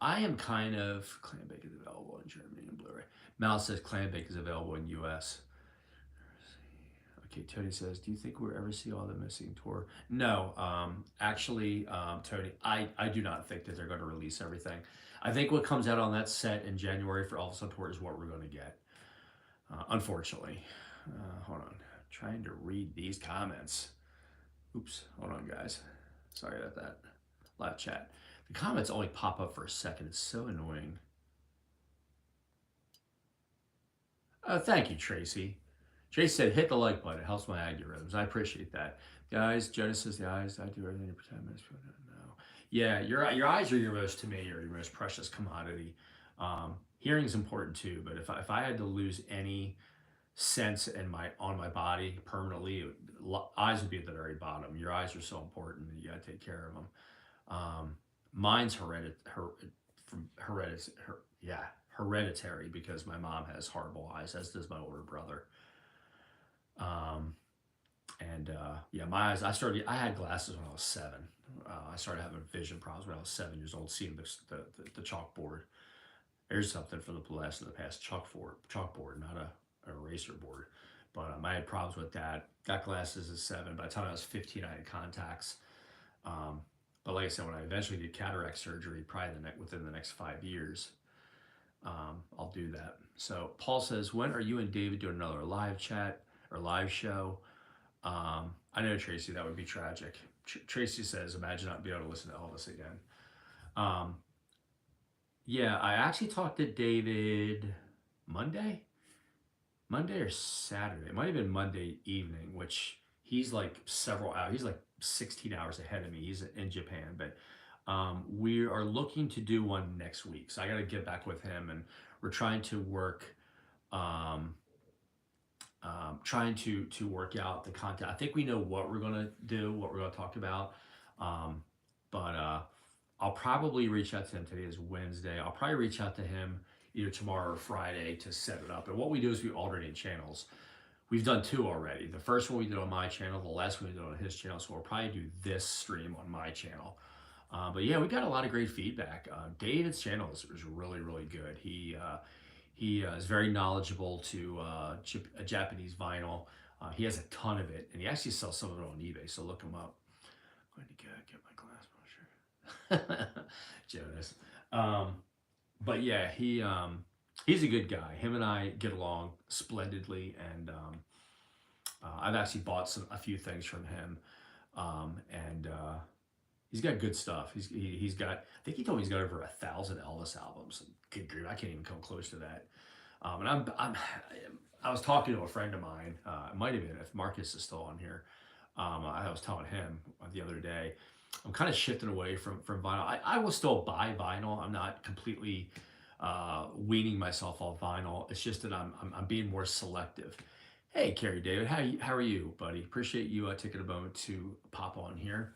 I am kind of Clambake is available in Germany and Blu-ray. Mal says Clambake is available in U.S. Okay, Tony says, do you think we'll ever see All the Missing tour? No, actually, Tony, I do not think that they're going to release everything. I think what comes out on that set in January for Elvis on tour is what we're going to get. Unfortunately. Hold on. Trying to read these comments. Oops. Hold on, guys. Sorry about that. Live chat. The comments only pop up for a second. It's so annoying. Thank you, Tracy. Tracy said, hit the like button. It helps my algorithms. I appreciate that. Guys, Jonas says, the eyes, I do everything for 10 minutes. No. Yeah, your eyes are your most, to me, are your most precious commodity. Hearing is important too, but if I had to lose any sense on my body permanently, eyes would be at the very bottom. Your eyes are so important, and you got to take care of them. Mine's hereditary because my mom has horrible eyes, as does my older brother. Yeah, my eyes. I had glasses when I was 7. I started having vision problems when I was 7 years old, seeing the chalkboard. There's something for the blast of the past, chalkboard, not a eraser board. But I had problems with that. Got glasses at 7. By the time I was 15, I had contacts. But like I said, when I eventually did cataract surgery, probably within the next 5 years, I'll do that. So Paul says, when are you and David doing another live chat or live show? I know, Tracy, that would be tragic. Tracy says, imagine not being able to listen to Elvis again. Yeah, I actually talked to David Monday or Saturday. It might have been Monday evening, which he's like several hours. He's like 16 hours ahead of me. He's in Japan, but we are looking to do one next week. So I got to get back with him, and we're trying to work, trying to work out the content. I think we know what we're gonna do, what we're gonna talk about, but I'll probably reach out to him. Today is Wednesday. I'll probably reach out to him either tomorrow or Friday to set it up. And what we do is we alternate channels. We've done 2 already. The first one we did on my channel, the last one we did on his channel. So we'll probably do this stream on my channel. But yeah, we got a lot of great feedback. David's channel is really, really good. He is very knowledgeable to Japanese vinyl. He has a ton of it, and he actually sells some of it on eBay. So look him up. I'm going to get my glass Jonas. But yeah, he's a good guy. Him and I get along splendidly, and I've actually bought a few things from him, and he's got good stuff. He's got, I think he told me he's got over 1,000 Elvis albums. Good grief, I can't even come close to that. And I was talking to a friend of mine. It might have been, if Marcus is still on here. I was telling him the other day, I'm kind of shifting away from vinyl. I will still buy vinyl. I'm not completely weaning myself off vinyl. It's just that I'm being more selective. Hey, Carrie David, how are you, buddy? Appreciate you taking a moment to pop on here.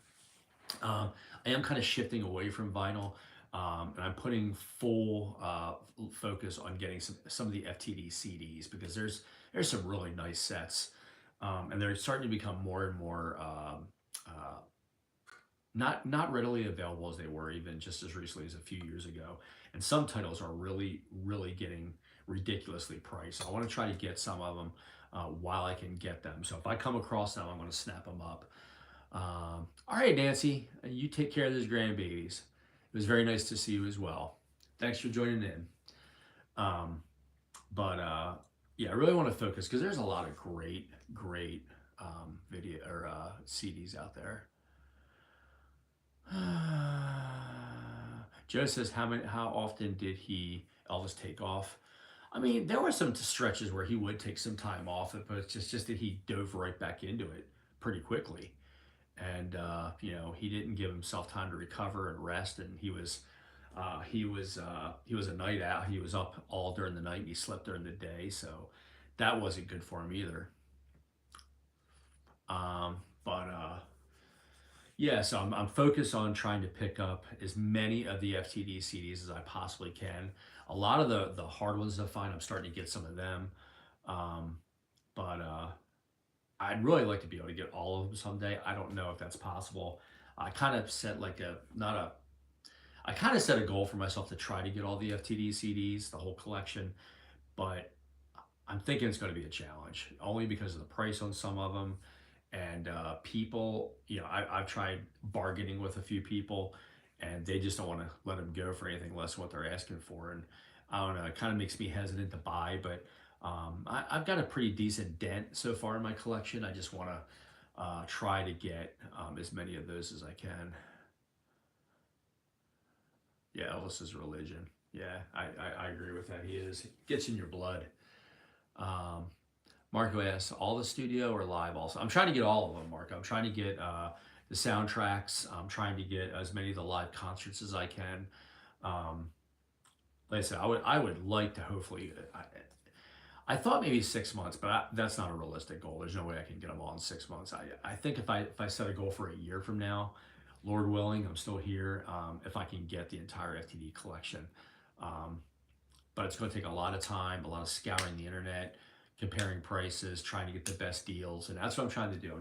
I am kind of shifting away from vinyl, and I'm putting full focus on getting some of the FTD CDs, because there's some really nice sets, and they're starting to become more and more not readily available as they were even just as recently as a few years ago. And some titles are really getting ridiculously priced. So I want to try to get some of them while I can get them. So if I come across them, I'm going to snap them up. All right, Nancy, you take care of those grandbabies. It was very nice to see you as well. Thanks for joining in. Um, but yeah, I really want to focus because there's a lot of great video or CDs out there. Joe says, how often did Elvis take off? I mean, there were some stretches where he would take some time off, but it's just that he dove right back into it pretty quickly. And you know, he didn't give himself time to recover and rest, and he was a night owl. He was up all during the night and he slept during the day, so that wasn't good for him either. But yeah, so I'm focused on trying to pick up as many of the FTD CDs as I possibly can. A lot of the hard ones I find, I'm starting to get some of them. Um, but I'd really like to be able to get all of them someday. I don't know if that's possible. I kind of set like a not a I kind of set a goal for myself to try to get all the FTD CDs, the whole collection, but I'm thinking it's going to be a challenge only because of the price on some of them. And people, you know, I've tried bargaining with a few people and they just don't want to let them go for anything less than what they're asking for. And I don't know, it kind of makes me hesitant to buy, but I've got a pretty decent dent so far in my collection. I just want to try to get as many of those as I can. Yeah, Elvis's religion. Yeah, I agree with that. He is. It gets in your blood. Um, Marco asks, all the studio or live also? I'm trying to get all of them, Marco. I'm trying to get the soundtracks. I'm trying to get as many of the live concerts as I can. Um, like I said, I would like to hopefully. I thought maybe 6 months, but that's not a realistic goal. There's no way I can get them all in 6 months. I think if I set a goal for a year from now, Lord willing, I'm still here. If I can get the entire FTD collection, um, but it's going to take a lot of time, a lot of scouring the internet, comparing prices, trying to get the best deals, and that's what I'm trying to do.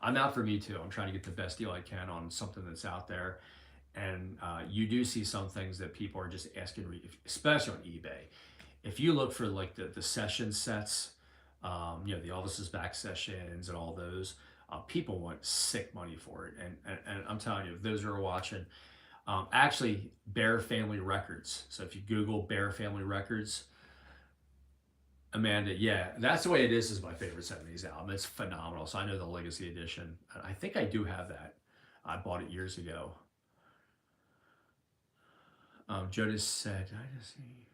I'm out for me too. I'm trying to get the best deal I can on something that's out there, and you do see some things that people are just asking, especially on eBay. If you look for like the session sets, you know, the Elvis's back sessions and all those, people want sick money for it. And I'm telling you, if those who are watching, actually, Bear Family Records. So if you Google Bear Family Records, Amanda, yeah, that's the way it is my favorite 70s album. It's phenomenal. So I know the Legacy Edition. I think I do have that. I bought it years ago. Jonas said, did I just see?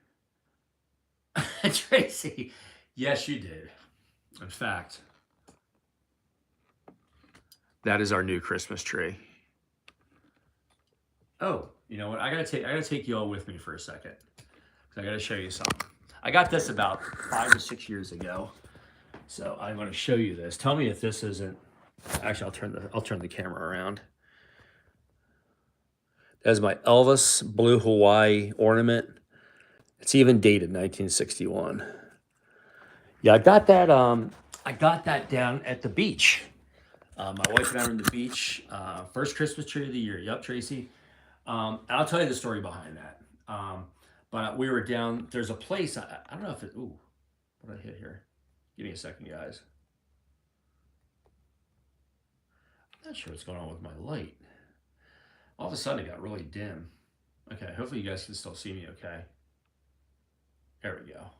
Tracy, yes, you did. In fact, that is our new Christmas tree. Oh, you know what? I gotta take you all with me for a second. I gotta show you something. I got this about 5 or 6 years ago, so I'm gonna show you this. Tell me if this isn't. Actually, I'll turn the camera around. That's my Elvis Blue Hawaii ornament. It's even dated 1961. Yeah, I got that. I got that down at the beach. My wife and I were in the beach. First Christmas tree of the year. Yep, Tracy. And I'll tell you the story behind that. But we were down. There's a place. I don't know if it. Ooh, what did I hit here? Give me a second, guys. I'm not sure what's going on with my light. All of a sudden, it got really dim. Okay, hopefully you guys can still see me. Okay. There we go.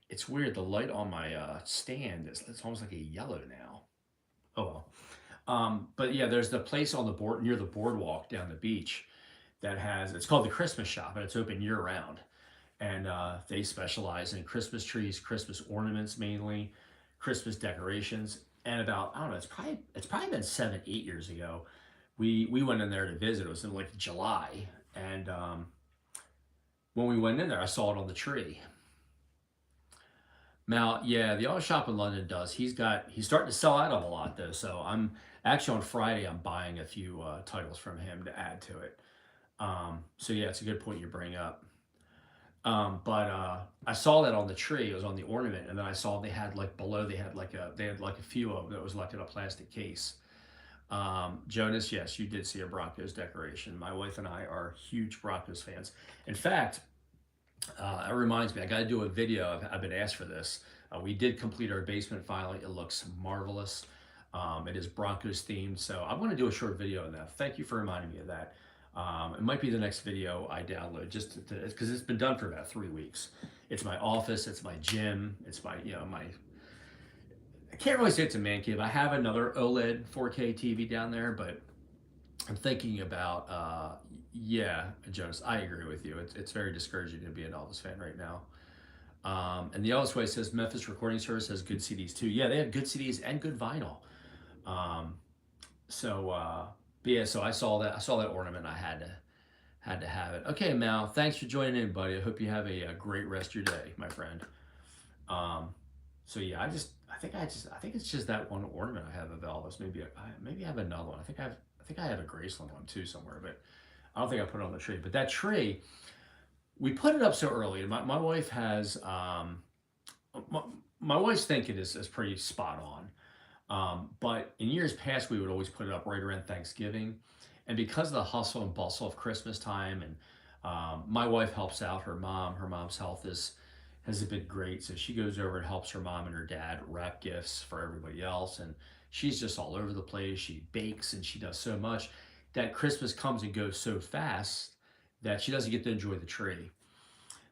It's weird. The light on my stand it's almost like a yellow now. Oh well. But yeah, there's the place on the board near the boardwalk down the beach that has, it's called the Christmas Shop, and it's open year round. And they specialize in Christmas trees, Christmas ornaments mainly, Christmas decorations. And about, I don't know, it's probably been 7, 8 years ago. We went in there to visit. It was in like July, and when we went in there, I saw it on the tree. Now, yeah, the auto shop in London does. He's starting to sell out of a lot though. So I'm actually on Friday. I'm buying a few titles from him to add to it. So yeah, it's a good point you bring up. But I saw that on the tree. It was on the ornament, and then I saw they had like below. They had like a few of them that was like in a plastic case. Jonas, yes, you did see a Broncos decoration. My wife and I are huge Broncos fans. In fact, it reminds me, I got to do a video. I've been asked for this. We did complete our basement finally. It looks marvelous. It is Broncos themed, so I'm going to do a short video on that. Thank you for reminding me of that. It might be the next video I download, just because it's been done for about 3 weeks. It's my office, it's my gym, it's my, my. I can't really say it's a man cave. I have another OLED 4K TV down there, but I'm thinking about, yeah, Jonas, I agree with you. It's very discouraging to be an Elvis fan right now. And the Elvis Way says Memphis Recording Service has good CDs too. Yeah, they have good CDs and good vinyl. Um, but yeah, so I saw that. I saw that ornament. I had to have it. Okay, Mal, thanks for joining in, buddy. I hope you have a great rest of your day, my friend. Um, so yeah, I think it's just that one ornament I have of Elvis. Maybe I have another one. I think I have a Graceland one too somewhere, but I don't think I put it on the tree. But that tree, we put it up so early. My wife has my, my wife's thinking is pretty spot on. But in years past, we would always put it up right around Thanksgiving. And because of the hustle and bustle of Christmas time, and my wife helps out her mom. Her mom's health has been great. So she goes over and helps her mom and her dad wrap gifts for everybody else. And she's just all over the place. She bakes and she does so much that Christmas comes and goes so fast that she doesn't get to enjoy the tree.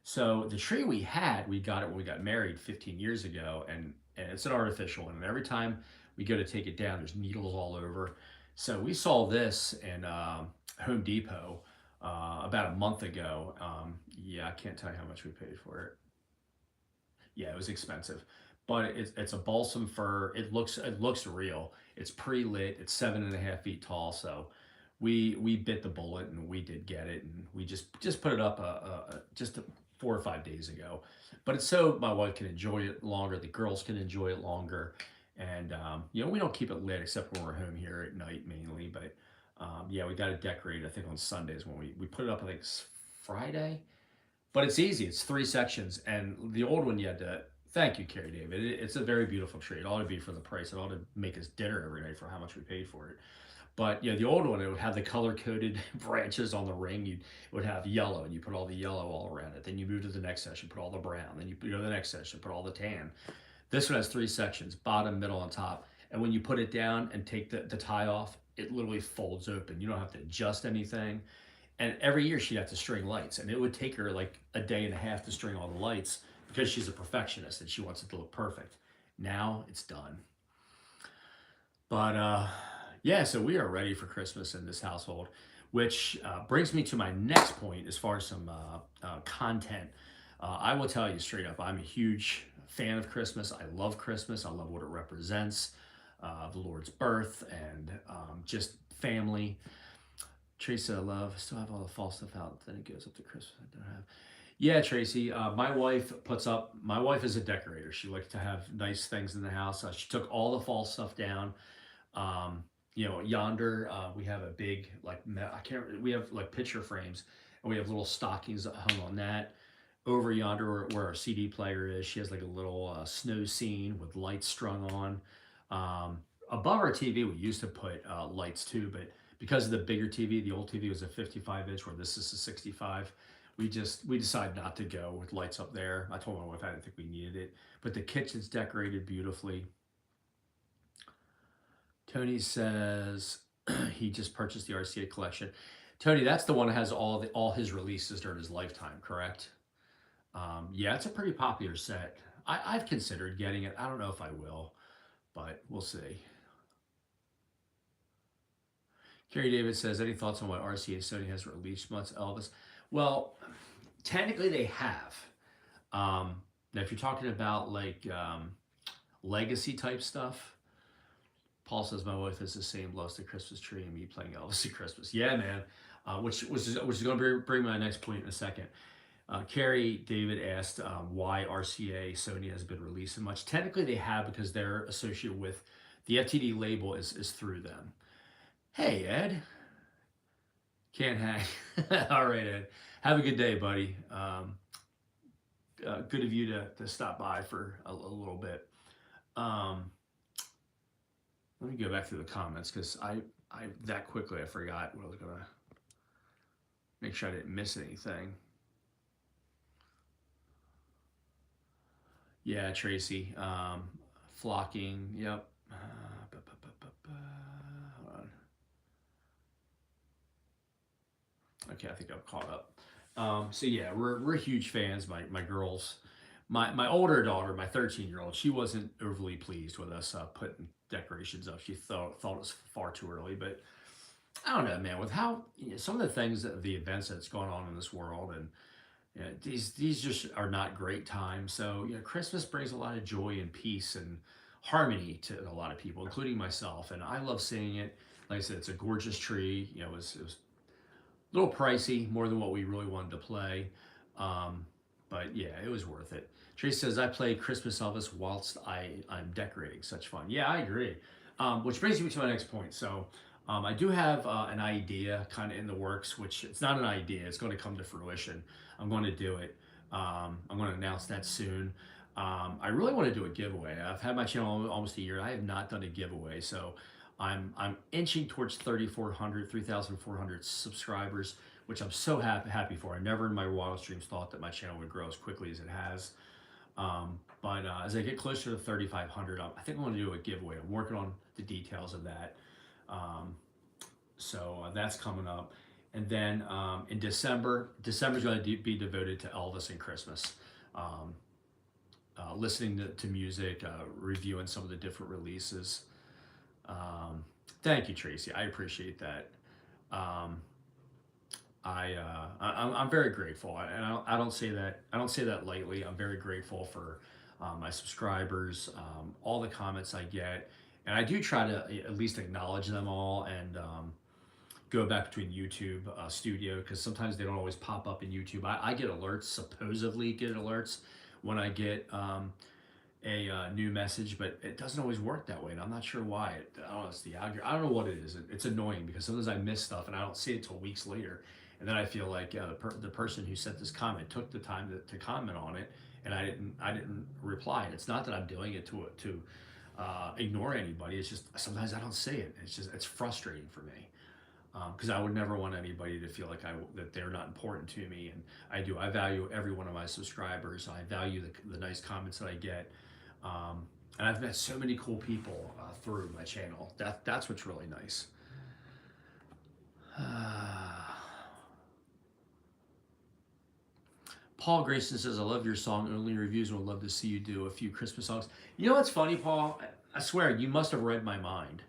So the tree we got it when we got married 15 years ago, and it's an artificial one. And every time we go to take it down, there's needles all over. So we saw this in Home Depot about a month ago. Yeah, I can't tell you how much we paid for it. Yeah, it was expensive, but it's a balsam fir. It looks real. It's pre-lit. It's 7.5 feet tall. So we bit the bullet and we did get it, and we just put it up just 4 or 5 days ago. But it's so my wife can enjoy it longer. The girls can enjoy it longer, and we don't keep it lit except when we're home here at night mainly. But yeah, we got it decorated. I think on Sundays when we put it up. I think Friday. But it's easy. It's 3 sections, and the old one you had to. Thank you, Carrie David. It's a very beautiful tree. It ought to be for the price. It ought to make us dinner every night for how much we paid for it. But yeah, the old one, it would have the color coded branches on the ring. It would have yellow, and you put all the yellow all around it. Then you move to the next section, put all the brown. Then you go to the next section, put all the tan. This one has 3 sections: bottom, middle, and top. And when you put it down and take the tie off, it literally folds open. You don't have to adjust anything. And every year she'd have to string lights, and it would take her like a day and a half to string all the lights because she's a perfectionist and she wants it to look perfect. Now it's done. But yeah, so we are ready for Christmas in this household, which brings me to my next point as far as some content. I will tell you straight up, I'm a huge fan of Christmas. I love Christmas. I love what it represents, the Lord's birth, and just family. Tracy, I love. I still have all the fall stuff out. Then it goes up to Christmas. I don't have. Yeah, Tracy. My wife puts up. My wife is a decorator. She likes to have nice things in the house. She took all the fall stuff down. Yonder we have a big I can't. We have like picture frames, and we have little stockings hung on that. Over yonder where our CD player is, she has like a little snow scene with lights strung on. Above our TV, we used to put lights too, but because of the bigger TV, the old TV was a 55 inch, where this is a 65. We decided not to go with lights up there. I told my wife I didn't think we needed it, but the kitchen's decorated beautifully. Tony says he just purchased the RCA collection. Tony, that's the one that has all his releases during his lifetime, correct? Yeah, it's a pretty popular set. I've considered getting it. I don't know if I will, but we'll see. Kerry David says, any thoughts on what RCA Sony has released months Elvis? Well, technically they have. Now, if you're talking about like legacy type stuff, Paul says my wife is the same, loves the Christmas tree and me playing Elvis at Christmas. Yeah, man. Which is going to bring my next point in a second. Carrie David asked why RCA Sony has been releasing much. Technically, they have because they're associated with the FTD label is through them. Hey, Ed. Can't hang. All right, Ed. Have a good day, buddy. Good of you to stop by for a little bit. Let me go back through the comments because I that quickly I forgot what I was going to make sure I didn't miss anything. Yeah, Tracy. Flocking. Yep. Okay, I think I'm caught up. So yeah, we're huge fans. My girls, my older daughter, my 13-year-old, she wasn't overly pleased with us putting decorations up. She thought it was far too early, but I don't know, man. With how some of the things that the events that's going on in this world, and these just are not great times. So Christmas brings a lot of joy and peace and harmony to a lot of people, including myself, and I love seeing it. Like I said, it's a gorgeous tree. It was a little pricey, more than what we really wanted to play. Um, but yeah, it was worth it. Trace says, I play Christmas Elvis whilst I'm decorating. Such fun. Yeah, I agree. Which brings me to my next point. So I do have an idea kind of in the works, which it's not an idea. It's going to come to fruition. I'm going to do it. I'm going to announce that soon. I really want to do a giveaway. I've had my channel almost a year. I have not done a giveaway. So I'm inching towards 3,400 subscribers, which I'm so happy for. I never in my wildest dreams thought that my channel would grow as quickly as it has. But as I get closer to 3,500, I think I'm going to do a giveaway. I'm working on the details of that. Um, so that's coming up. And then in December's going to be devoted to Elvis and Christmas. Um, Listening to music, reviewing some of the different releases. Thank you, Tracy. I appreciate that. Um, I'm very grateful, and I don't say that lightly. I'm very grateful for my subscribers, all the comments I get, and I do try to at least acknowledge them all and go back between YouTube Studio because sometimes they don't always pop up in YouTube. I get alerts, supposedly get alerts when I get a new message, but it doesn't always work that way, and I'm not sure why. I don't know, it's the algorithm. I don't know what it is. It's annoying because sometimes I miss stuff and I don't see it till weeks later, and then I feel like the person who sent this comment took the time to comment on it, and I didn't reply. And it's not that I'm doing it to ignore anybody. It's just sometimes I don't see it. It's frustrating for me because I would never want anybody to feel like that they're not important to me, and I do. I value every one of my subscribers. I value the nice comments that I get. And I've met so many cool people through my channel. That's what's really nice. Paul Grayson says, I love your song, Only Reviews, and would love to see you do a few Christmas songs. You know what's funny, Paul? I swear, you must have read my mind.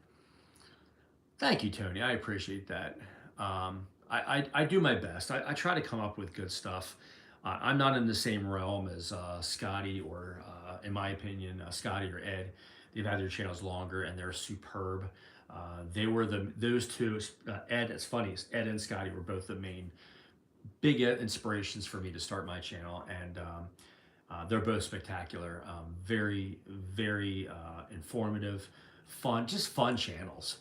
Thank you, Tony. I appreciate that. I do my best. I try to come up with good stuff. I'm not in the same realm as Scotty or, in my opinion, Scotty or Ed. They've had their channels longer and they're superb. Those two, Ed, it's funny, Ed and Scotty were both the main big inspirations for me to start my channel. And they're both spectacular. Very, very informative, fun, just fun channels.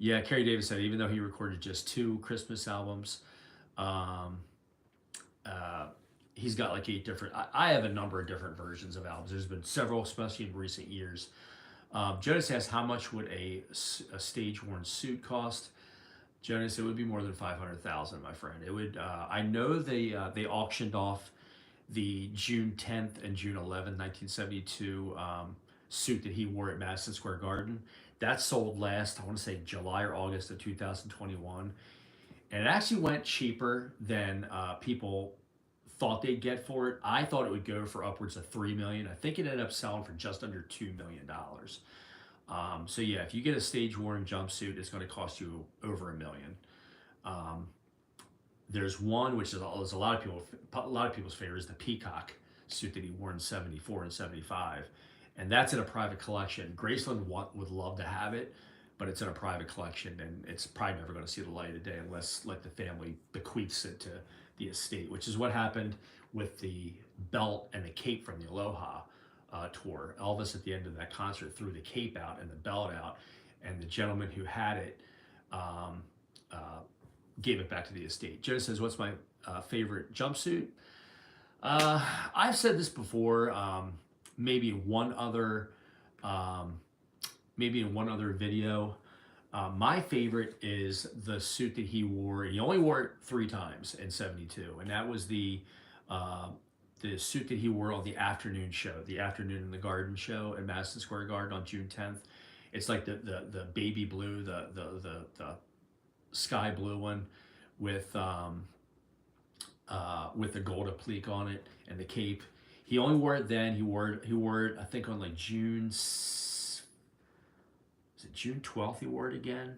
Yeah, Kerry Davis said, even though he recorded just 2 Christmas albums, he's got like 8 different. I have a number of different versions of albums. There's been several, especially in recent years. Jonas asks, how much would a stage-worn suit cost? Jonas, it would be more than 500,000, my friend. It would. I know they auctioned off the June 10th and June 11th, 1972 suit that he wore at Madison Square Garden. That sold last, I want to say July or August of 2021. And it actually went cheaper than people thought they'd get for it. I thought it would go for upwards of $3 million. I think it ended up selling for just under $2 million. So yeah, if you get a stage-worn jumpsuit, it's going to cost you over $1 million. There's one which is a lot of people's favorite is the peacock suit that he wore in '74 and '75, and that's in a private collection. Graceland would love to have it, but it's in a private collection, and it's probably never going to see the light of day unless like the family bequeaths it to the estate, which is what happened with the belt and the cape from the Aloha tour. Elvis at the end of that concert threw the cape out and the belt out, and the gentleman who had it gave it back to the estate. Joe says, what's my favorite jumpsuit? I've said this before, maybe in one other video. My favorite is the suit that he wore. He only wore it 3 times in '72, and that was the suit that he wore on the afternoon show, the Afternoon in the Garden show at Madison Square Garden on June 10th. It's like the baby blue, the sky blue one with the gold applique on it and the cape. He only wore it then. He wore it I think on like is it June 12th he wore it again?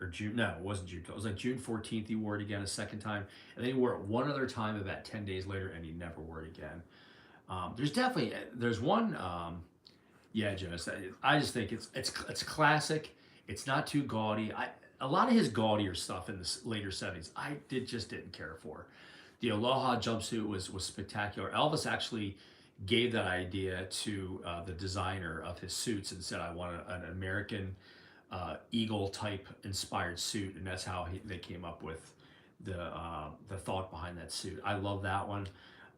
Or June, no, it wasn't June 12th. It was like June 14th he wore it again a second time. And then he wore it one other time about 10 days later and he never wore it again. There's one, yeah, Jonas, I just think it's classic. It's not too gaudy. A lot of his gaudier stuff in the later 70s, just didn't care for. The Aloha jumpsuit was spectacular. Elvis actually gave that idea to the designer of his suits and said, "I want an American eagle type inspired suit," and that's how they came up with the thought behind that suit. I love that one.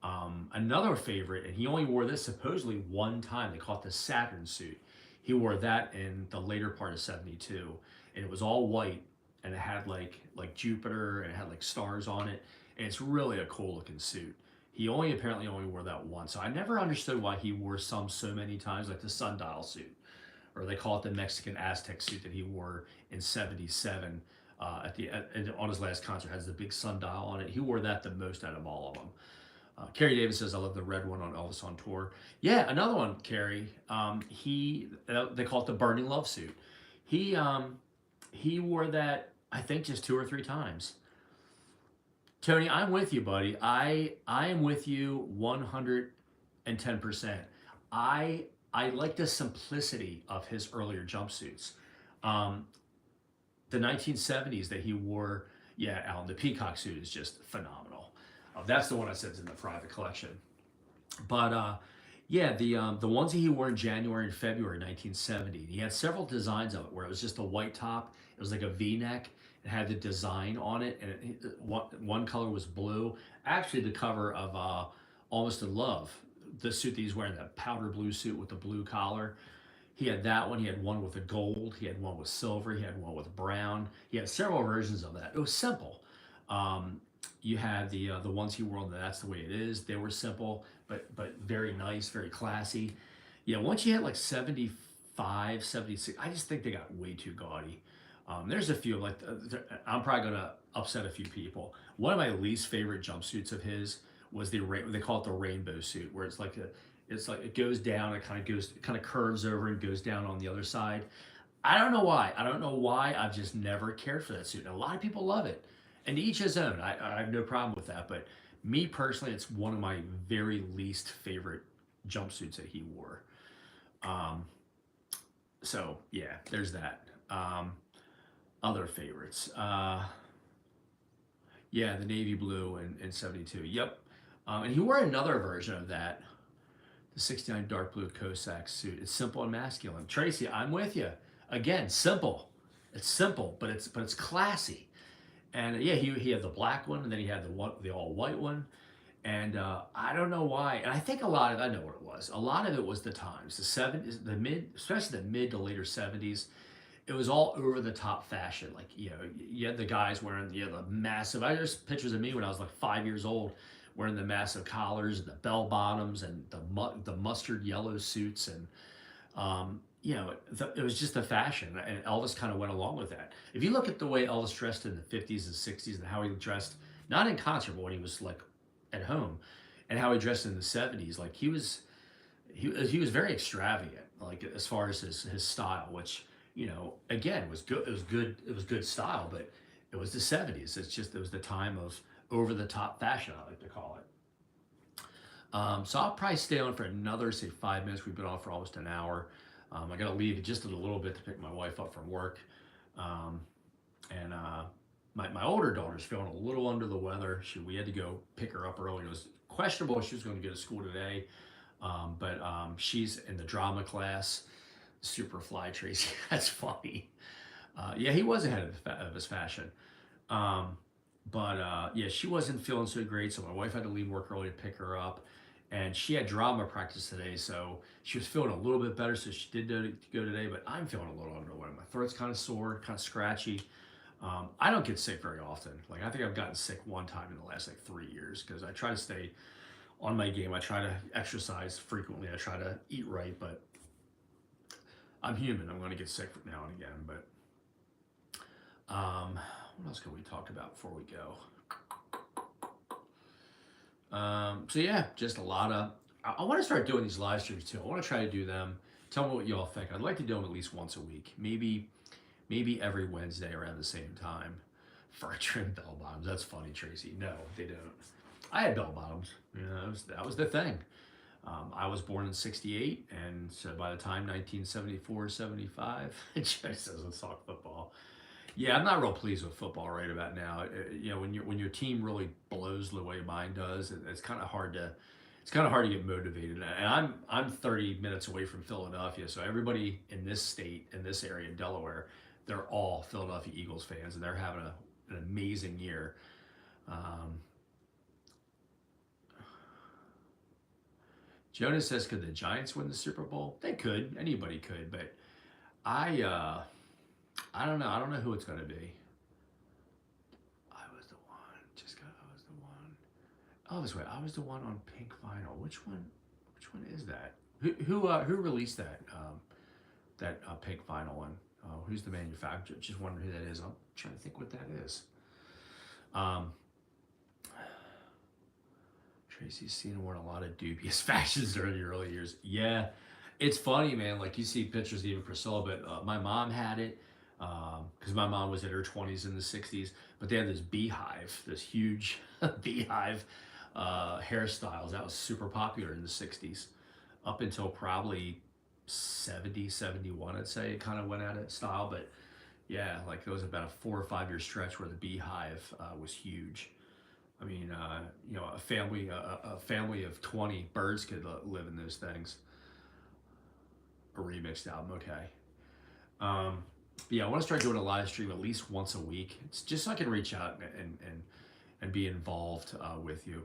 Another favorite, and he only wore this supposedly one time. They call it the Saturn suit. He wore that in the later part of '72, and it was all white, and it had like Jupiter, and it had like stars on it, and it's really a cool looking suit. He apparently only wore that once, so I never understood why he wore some so many times, like the sundial suit, or they call it the Mexican Aztec suit that he wore in '77 on his last concert. It has the big sundial on it. He wore that the most out of all of them. Carrie Davis says, "I love the red one on Elvis on tour." Yeah, another one, Carrie. They call it the Burning Love suit. He wore that I think just 2 or 3 times. Tony, I'm with you, buddy. I am with you 110%. I like the simplicity of his earlier jumpsuits. Um, the 1970s that he wore, yeah, Alan, the peacock suit is just phenomenal. That's the one I said is in the private collection. But yeah, the ones that he wore in January and February 1970, he had several designs of it where it was just a white top. It was like a V-neck. It had the design on it, and one color was blue. Actually, the cover of Almost in Love, the suit that he's wearing, that powder blue suit with the blue collar. He had that one. He had one with a gold. He had one with silver. He had one with brown. He had several versions of that. It was simple. Um, you had the ones he wore on the That's the Way It Is. They were simple, but very nice, very classy. Yeah, once you hit like 75, 76, I just think they got way too gaudy. There's a few, like, I'm probably going to upset a few people. One of my least favorite jumpsuits of his was they call it the rainbow suit, where it's like it goes down, it kind of curves over and goes down on the other side. I don't know why. I don't know why. I've just never cared for that suit. And a lot of people love it, and to each his own. I have no problem with that. But me personally, it's one of my very least favorite jumpsuits that he wore. Um, so yeah, there's that. Other favorites. Yeah, the navy blue in '72. Yep. And he wore another version of that, the '69 dark blue Cossack suit. It's simple and masculine. Tracy, I'm with you. Again, simple. It's simple, but it's classy. And yeah, he had the black one, and then he had the all white one. And I don't know why. And I think I know what it was. A lot of it was the times, the '70s, especially the mid to later '70s. It was all over the top fashion. Like, you had the guys wearing the massive. I just pictures of me when I was like 5 years old, wearing the massive collars and the bell bottoms and the mustard yellow suits, and it was just a fashion, and Elvis kind of went along with that. If you look at the way Elvis dressed in the '50s and '60s and how he dressed, not in concert, but when he was like at home, and how he dressed in the '70s, like he was very extravagant, like as far as his style, which again was good. It was good. It was good style, but it was the '70s. It was the time of over the top fashion, I like to call it. So I'll probably stay on for another, say, 5 minutes. We've been on for almost an hour. I got to leave just a little bit to pick my wife up from work. Um, and my older daughter's feeling a little under the weather. We had to go pick her up early. It was questionable if she was going to go to school today, but she's in the drama class. Super fly, Tracy. That's funny. Yeah, he was ahead of his fashion. But yeah, she wasn't feeling so great, so my wife had to leave work early to pick her up. And she had drama practice today, so she was feeling a little bit better, so she did go today, but I'm feeling a little under the weather. My throat's kind of sore, kind of scratchy. I don't get sick very often. Like, I think I've gotten sick one time in the last like 3 years, because I try to stay on my game. I try to exercise frequently. I try to eat right, but I'm human. I'm going to get sick now and again. But What else can we talk about before we go? So yeah, just a lot of. I want to start doing these live streams too. I want to try to do them. Tell me what you all think. I'd like to do them at least once a week. Maybe every Wednesday around the same time. For trim bell bottoms. That's funny, Tracy. No, they don't. I had bell bottoms. You know, that was the thing. I was born in '68, and so by the time 1974, 75, it just doesn't talk football. Yeah, I'm not real pleased with football right about now. You know, when your team really blows the way mine does, it's kind of hard to get motivated. And I'm 30 minutes away from Philadelphia, so everybody in this state, in this area, in Delaware, they're all Philadelphia Eagles fans, and they're having an amazing year. Um, Jonas says, "Could the Giants win the Super Bowl? They could. Anybody could, but I uh, I don't know. I don't know who it's going to be. I was the one. I was the one. Oh, this way. I was the one on pink vinyl. Which one? Which one is that? Who released that pink vinyl one? Who's the manufacturer? Just wondering who that is. I'm trying to think what that is. Um, Tracy's seen worn a lot of dubious fashions during the early years. Yeah, it's funny, man. Like you see pictures, even Priscilla, but my mom had it because my mom was in her 20s in the 60s. But they had this beehive, this huge beehive hairstyles. That was super popular in the 60s up until probably 70, 71, I'd say. It kind of went out of style. But yeah, like there was about a 4 or 5 year stretch where the beehive was huge. I mean, you know, a family of 20 birds could live in those things. A remixed album, okay. But yeah, I want to start doing a live stream at least once a week. It's just so I can reach out and be involved with you.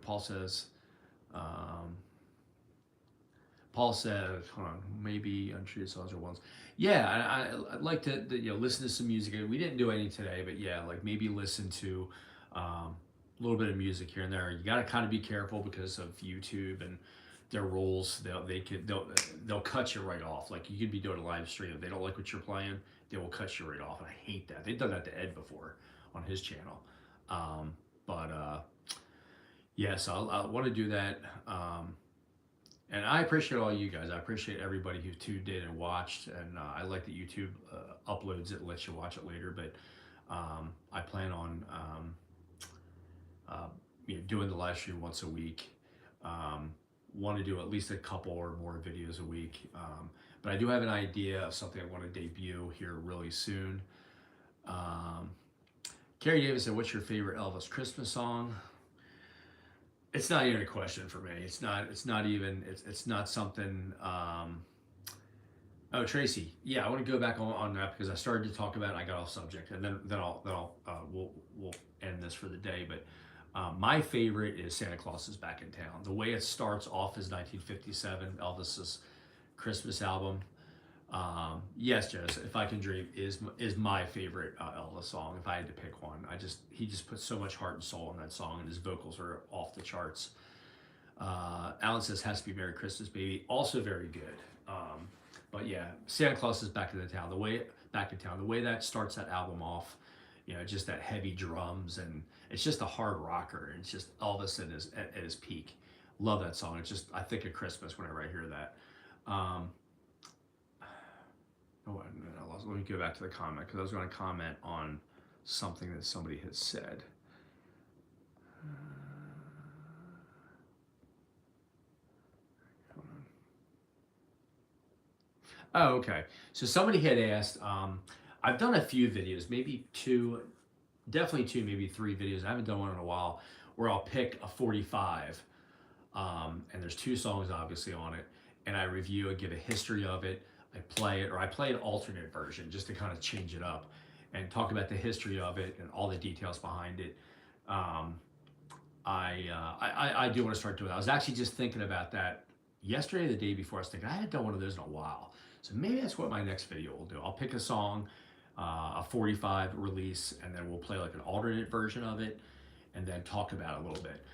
Um, Paul says, hold on, maybe untreated songs or ones. Yeah, I'd like to you know listen to some music. We didn't do any today, but yeah, like maybe listen to a little bit of music here and there. You got to kind of be careful because of YouTube and their rules. They'll cut you right off. Like you could be doing a live stream. If they don't like what you're playing, they will cut you right off. And I hate that. They've done that to Ed before on his channel. But yeah, so I want to do that. And I appreciate all you guys. I appreciate everybody who tuned in and watched. And I like that YouTube uploads it, lets you watch it later. But I plan on you know, doing the live stream once a week. Want to do at least a couple or more videos a week. But I do have an idea of something I want to debut here really soon. Carrie Davis said, "What's your favorite Elvis Christmas song?" It's not even a question for me. It's not. It's not even. It's not something. Oh, Tracy. Yeah, I want to go back on that because I started to talk about it. And I got off subject, and we'll end this for the day. But my favorite is Santa Claus is Back in Town. The way it starts off is 1957, Elvis's Christmas album. Yes, Joseph, If I Can Dream is my favorite Elvis song. If I had to pick one, he just put so much heart and soul in that song, and his vocals are off the charts. Alan says has to be Merry Christmas, Baby, also very good. But yeah, Santa Claus is Back in the Town. The way that starts that album off, you know, just that heavy drums, and it's just a hard rocker, and it's just Elvis at his peak. Love that song. It's just, I think of Christmas whenever I hear that. Let me go back to the comment because I was going to comment on something that somebody had said. Hold on. Oh, okay. So somebody had asked, I've done a few videos, maybe two, definitely two, maybe three videos. I haven't done one in a while where I'll pick a 45, and there's two songs obviously on it, and I review and give a history of it. I play it, or I play an alternate version just to kind of change it up and talk about the history of it and all the details behind it. I do want to start doing that. I was actually just thinking about that yesterday or the day before. I was thinking I hadn't done one of those in a while. So maybe that's what my next video will do. I'll pick a song, a 45 release, and then we'll play like an alternate version of it and then talk about it a little bit.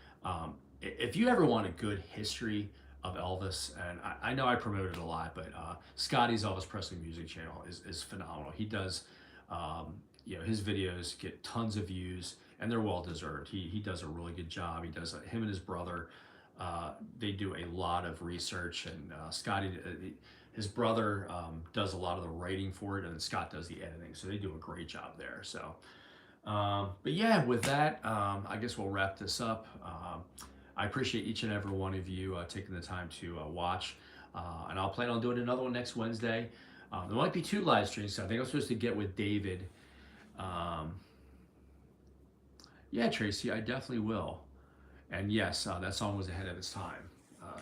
If you ever want a good history of Elvis, and I know I promote it a lot, but Scotty's Elvis Presley music channel is phenomenal. He does, his videos get tons of views, and they're well deserved. He does a really good job. He does him and his brother. They do a lot of research, and Scotty, his brother, does a lot of the writing for it, and Scott does the editing. So they do a great job there. So, but yeah, with that, I guess we'll wrap this up. I appreciate each and every one of you taking the time to watch, and I'll plan on doing another one next Wednesday. There might be 2 live streams. So I think I'm supposed to get with David. Um, yeah, Tracy, I definitely will. And yes, that song was ahead of its time. I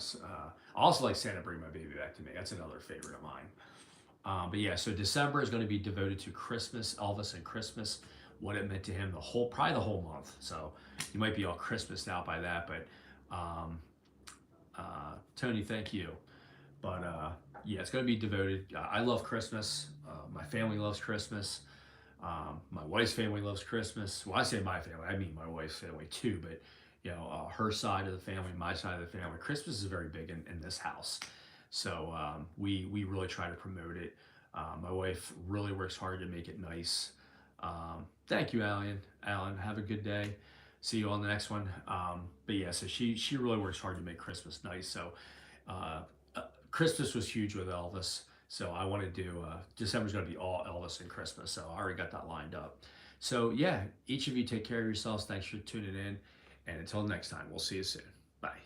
also like Santa Bring My Baby Back to Me. That's another favorite of mine. But yeah, so December is going to be devoted to Christmas, Elvis and Christmas, what it meant to him probably the whole month. So you might be all Christmased out by that, but Tony, thank you. But yeah, it's going to be devoted. I love Christmas. My family loves Christmas. My wife's family loves Christmas. Well, I say my family, I mean my wife's family too, but her side of the family, my side of the family, Christmas is very big in this house. So we really try to promote it. My wife really works hard to make it nice. Thank you, Alan. Alan, have a good day. See you on the next one. But yeah, so she really works hard to make Christmas nice. So Christmas was huge with Elvis. So I want to do, December's going to be all Elvis and Christmas. So I already got that lined up. So yeah, each of you take care of yourselves. Thanks for tuning in. And until next time, we'll see you soon. Bye.